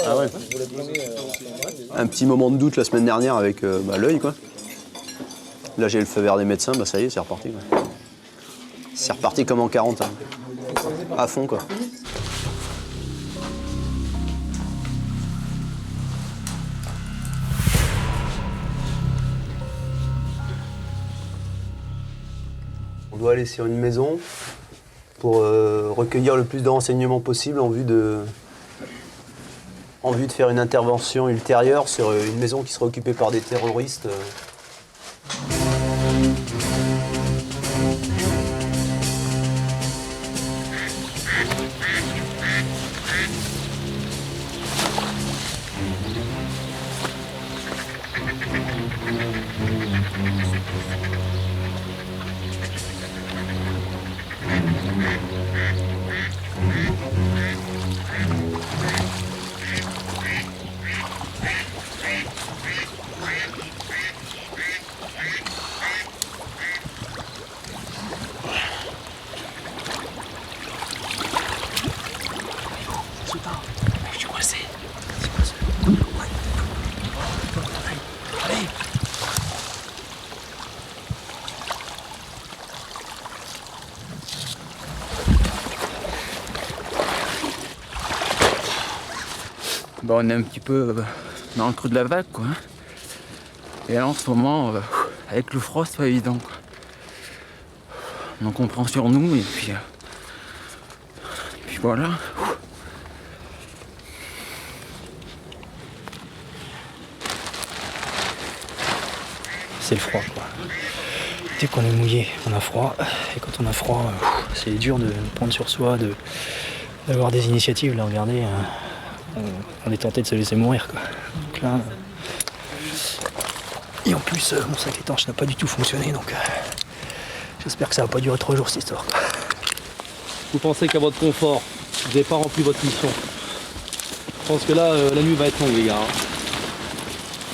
Ah ouais. Un petit moment de doute la semaine dernière avec l'œil, quoi. Là, j'ai le feu vert des médecins, bah ça y est, c'est reparti. Quoi. C'est reparti comme en 40, hein. À fond, quoi. On doit aller sur une maison pour recueillir le plus de renseignements possible en vue de faire une intervention ultérieure sur une maison qui sera occupée par des terroristes. Bah, on est un petit peu dans le creux de la vague, quoi. Et là, en ce moment, avec le froid, c'est pas évident, quoi. Donc on prend sur nous et puis voilà. C'est le froid, quoi. Dès qu'on est mouillé, on a froid. Et quand on a froid, c'est dur de prendre sur soi, d'avoir des initiatives. Là, regardez, on est tenté de se laisser mourir, quoi. Donc là, et en plus, mon sac étanche n'a pas du tout fonctionné, donc j'espère que ça va pas durer 3 jours cette histoire, quoi. Vous pensez qu'à votre confort, vous n'avez pas rempli votre mission. Je pense que là, la nuit va être longue, les gars.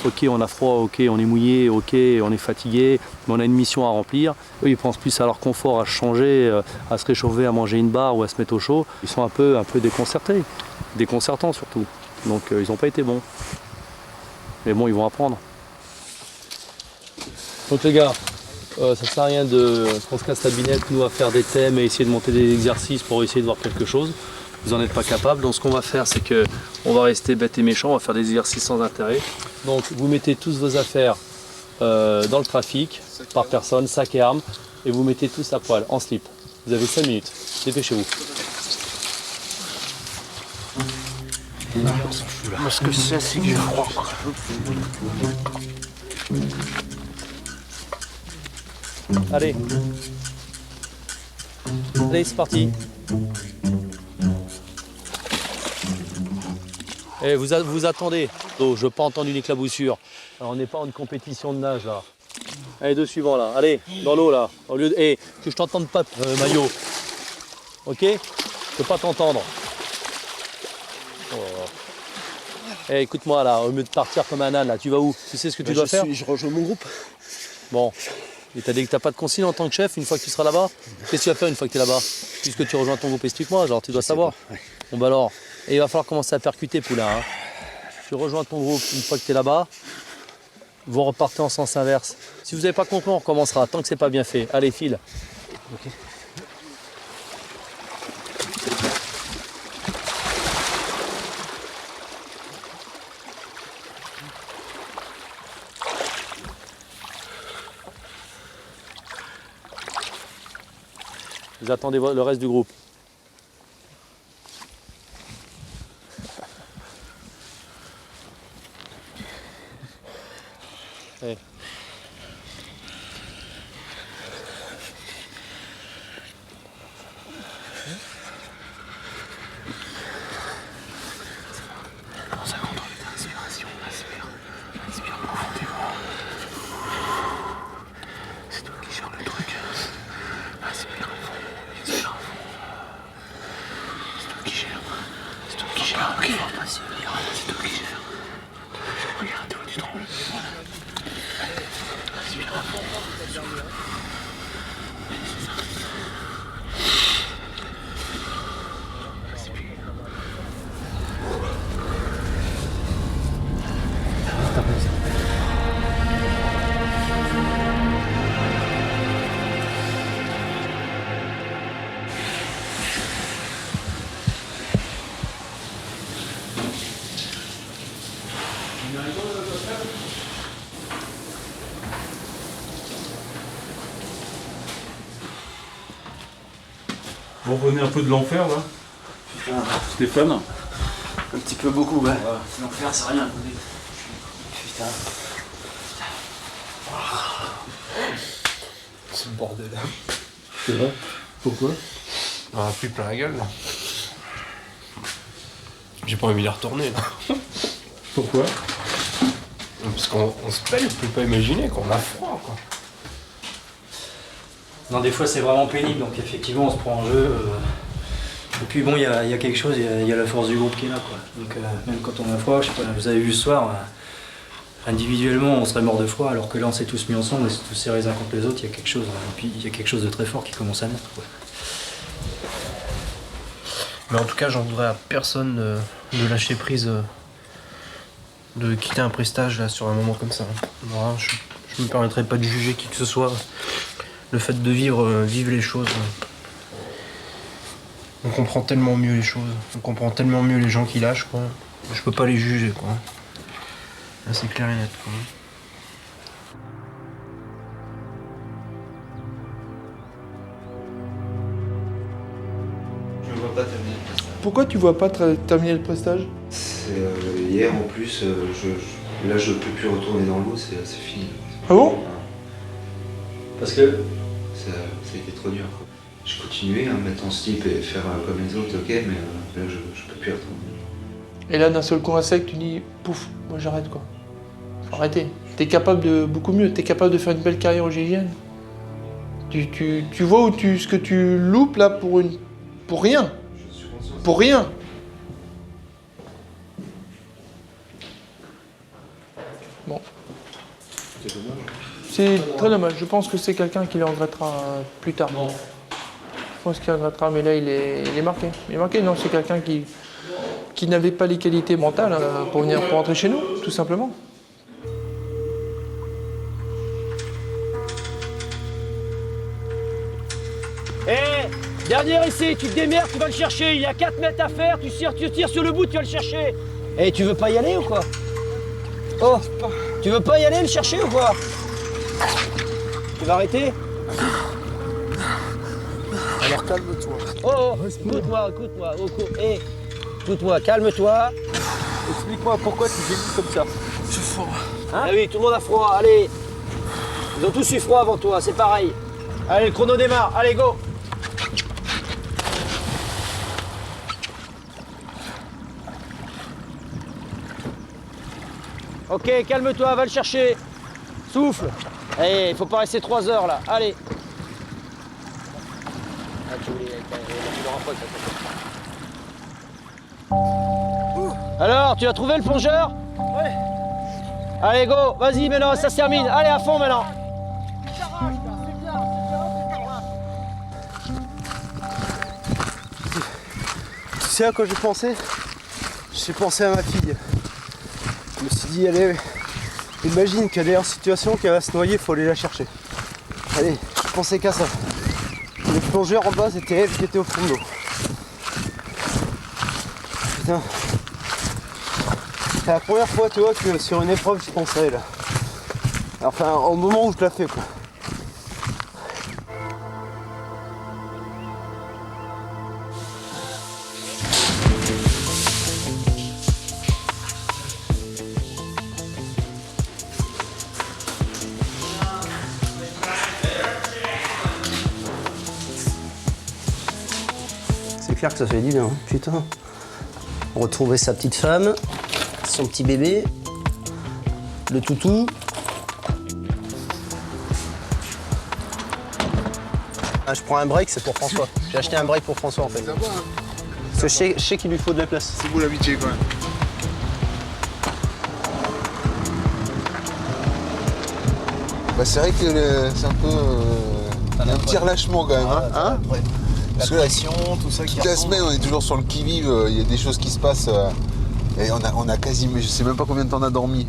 Ok, on a froid, ok, on est mouillé, ok, on est fatigué, mais on a une mission à remplir. Eux, ils pensent plus à leur confort, à changer, à se réchauffer, à manger une barre ou à se mettre au chaud. Ils sont un peu déconcertés, déconcertants surtout. Donc ils n'ont pas été bons. Mais bon, ils vont apprendre. Donc les gars, ça sert à rien qu'on se casse la binette, nous, à faire des thèmes et essayer de monter des exercices pour essayer de voir quelque chose. Vous n'en êtes pas capable. Donc ce qu'on va faire, c'est que on va rester bête et méchant, on va faire des exercices sans intérêt. Donc vous mettez tous vos affaires dans le trafic, par personne, sac et armes, et vous mettez tous à poil, en slip. Vous avez 5 minutes. Dépêchez-vous. Moi, ce que c'est que j'ai froid, quoi. Allez. Allez, c'est parti. Eh, vous attendez. Oh, je n'ai pas entendu une éclaboussure. Alors, on n'est pas en compétition de nage là. Allez, deux suivants là. Allez, dans l'eau là. Au lieu de. Eh, que je t'entende pas, maillot. Ok? Je peux pas t'entendre. Oh. Eh, écoute-moi là, au lieu de partir comme un âne là, tu vas où? Tu sais ce que tu dois faire? Je rejoins mon groupe. Bon. Et t'as dit que t'as pas de consigne en tant que chef une fois que tu seras là-bas? Qu'est-ce que tu vas faire une fois que tu es là-bas? Puisque tu rejoins ton groupe, explique-moi, genre tu dois savoir. Ouais. Bon bah alors, et il va falloir commencer à percuter, poulain. Hein. Tu rejoins ton groupe une fois que tu es là-bas, vous repartez en sens inverse. Si vous n'avez pas compris, on recommencera, tant que c'est pas bien fait. Allez, file. Okay. Vous attendez le reste du groupe. Hey. Commence à contrôler ta respiration. Inspire profondément. C'est toi qui gères le truc. Inspire à fond. Expire à fond. C'est toi qui gères. C'est toi qui gères. Ok. C'est toi qui gères. Regarde, t'es où tu trembles. Inspire à fond. Vous revenez un peu de l'enfer là, Stéphane? Un petit peu beaucoup, ouais. L'enfer, c'est rien. Putain. C'est le bordel. C'est vrai? Pourquoi? On a plus plein la gueule là. J'ai pas envie d'y retourner là. Pourquoi? Parce qu'on se plaît, on peut pas imaginer qu'on a froid quoi. Non, des fois c'est vraiment pénible, donc effectivement on se prend en jeu. Et puis bon, il y a quelque chose, il y a la force du groupe qui est là, quoi. Donc même quand on a froid, je sais pas, vous avez vu ce soir, individuellement on serait mort de froid, alors que là on s'est tous mis ensemble, on s'est tous serrés les uns contre les autres, il y a quelque chose, et puis il y a quelque chose de très fort qui commence à naître, quoi. Mais en tout cas, j'en voudrais à personne de lâcher prise, de quitter un prestage là sur un moment comme ça. Voilà, je me permettrai pas de juger qui que ce soit. Le fait de vivre les choses, on comprend tellement mieux les choses, on comprend tellement mieux les gens qui lâchent, quoi. Je peux pas les juger, quoi. Là, c'est clair et net, quoi. Je ne vois pas terminer le prestage. Pourquoi tu vois pas terminer le prestage? Hier en plus, là je peux plus retourner dans l'eau, c'est fini. Ah bon? Parce que ça a été trop dur. Quoi. Je continuais à me mettre en slip et faire comme les autres, ok, mais là je peux plus retourner. Et là d'un seul coup à sec, tu dis pouf, moi j'arrête quoi. Faut arrêter. T'es capable de beaucoup mieux, t'es capable de faire une belle carrière au GIGN. Tu vois ce que tu loupes là pour rien. Pour rien. Bon. C'est dommage. C'est très dommage. Je pense que c'est quelqu'un qui le regrettera plus tard. Je pense qu'il regrettera, mais là il est marqué. Il est marqué, non, c'est quelqu'un qui n'avait pas les qualités mentales pour rentrer chez nous, tout simplement. Hé, Dernier essai, tu te démerdes, tu vas le chercher. Il y a 4 mètres à faire, tu tires sur le bout, tu vas le chercher. Et tu veux pas y aller ou quoi? Oh, tu veux pas y aller le chercher ou quoi? Tu vas arrêter? Alors calme-toi. Oh, écoute-moi. Écoute-moi, calme-toi. Explique-moi pourquoi tu gémis comme ça. J'ai froid. Hein? Ah oui, tout le monde a froid, allez. Ils ont tous eu froid avant toi, c'est pareil. Allez, le chrono démarre, allez, go. Ok, calme-toi, va le chercher. Souffle. Allez, il faut pas rester 3 heures là, allez. Alors, tu as trouvé le plongeur? Ouais. Allez, go, vas-y maintenant, ça se termine. Allez, à fond maintenant. Tu sais à quoi j'ai pensé? J'ai pensé à ma fille. Je me suis dit, allez, imagine qu'elle est en situation qu'elle va se noyer, il faut aller la chercher. Allez, je pensais qu'à ça. Le plongeur en bas, c'était elle qui était au fond de l'eau. Putain. C'est la première fois, tu vois, que sur une épreuve, je pense à elle. Enfin, au moment où je la fais, quoi. C'est clair que ça fait du bien, hein. Putain. Retrouver sa petite femme, son petit bébé, le toutou. Ah, je prends un break, c'est pour François. J'ai acheté un break pour François en fait. Parce que je sais qu'il lui faut de la place. C'est beau l'amitié quand même. Bah, c'est vrai que c'est un peu. Il y a un petit relâchement quand même. Hein, parce que là, tout ça qui toute la semaine, on est toujours sur le qui-vive, il y a des choses qui se passent. Et on a quasiment. Je sais même pas combien de temps on a dormi.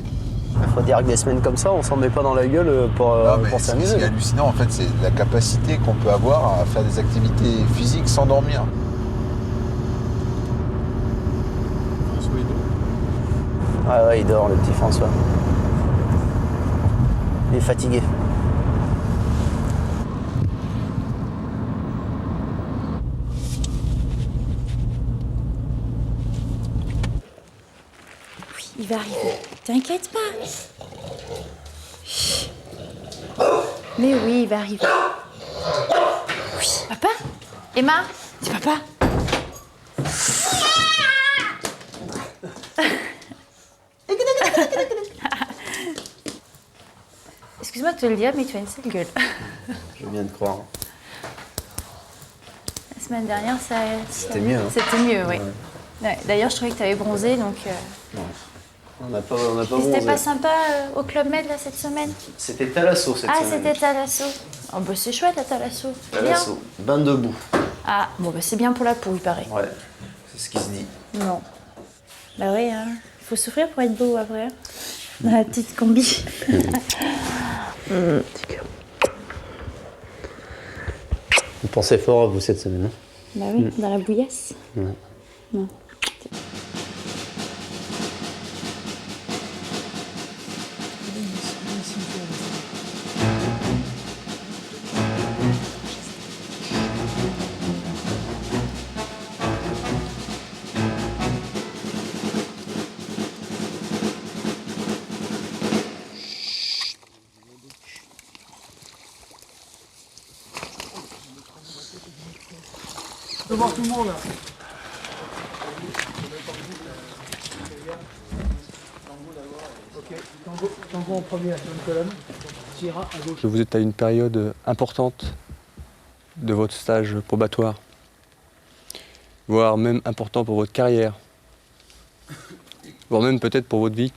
Il faut dire que des semaines comme ça, on s'en met pas dans la gueule pour s'amuser. Ce qui est hallucinant, en fait, c'est la capacité qu'on peut avoir à faire des activités physiques sans dormir. Ouais, il dort, le petit François. Il est fatigué. Oui, il va arriver. T'inquiète pas. Mais oui, il va arriver. Oui, papa? Emma? C'est papa? Excuse-moi de te le dire, mais tu as une sale gueule. Je viens de croire. La semaine dernière, C'était mieux. Hein. C'était mieux, oui. Ouais, d'ailleurs, je trouvais que tu avais bronzé, donc... On n'a pas bronzé. C'était pas sympa au Club Med, là, cette semaine? C'était Thalasso cette semaine. Ah, c'était Thalasso. Oh, bah c'est chouette, la Thalasso. Thalasso, bain de boue. Ah, bon, bah c'est bien pour la peau, il paraît. Ouais, c'est ce qui se dit. Non. Bah oui, hein. Il faut souffrir pour être beau, après. Dans la petite combi. Vous pensez fort à vous cette semaine, hein? Bah oui, dans la bouillasse. Ouais. Non. Je veux voir tout le monde là. Ok, tango en premier, sur une colonne. Tu iras à gauche. Vous êtes à une période importante de votre stage probatoire, voire même important pour votre carrière, voire même peut-être pour votre vie.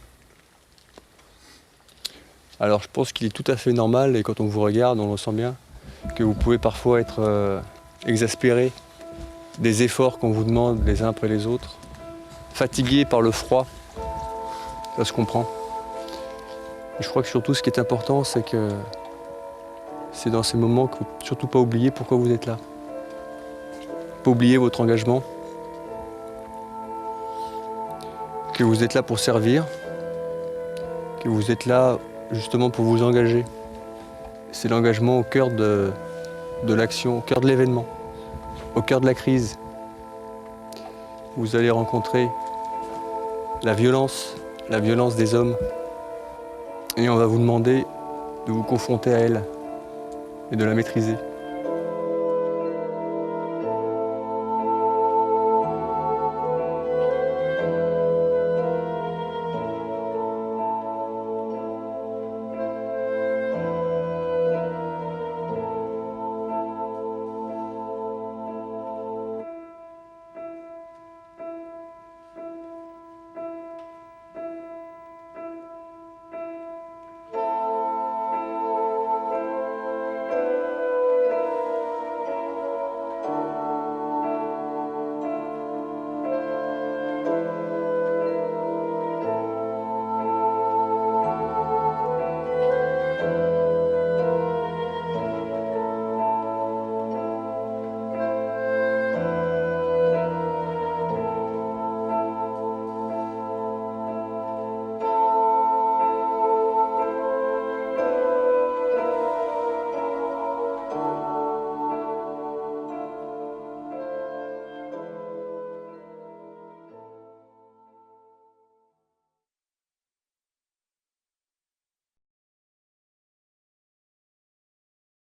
Alors je pense qu'il est tout à fait normal, et quand on vous regarde, on le sent bien, que vous pouvez parfois être exaspéré des efforts qu'on vous demande les uns après les autres, fatigué par le froid, ça se comprend. Et je crois que surtout ce qui est important, c'est que c'est dans ces moments qu'il ne faut surtout pas oublier pourquoi vous êtes là. pas oublier votre engagement, que vous êtes là pour servir, que vous êtes là justement pour vous engager. C'est l'engagement au cœur de l'action, au cœur de l'événement, au cœur de la crise. Vous allez rencontrer la violence des hommes, et on va vous demander de vous confronter à elle et de la maîtriser.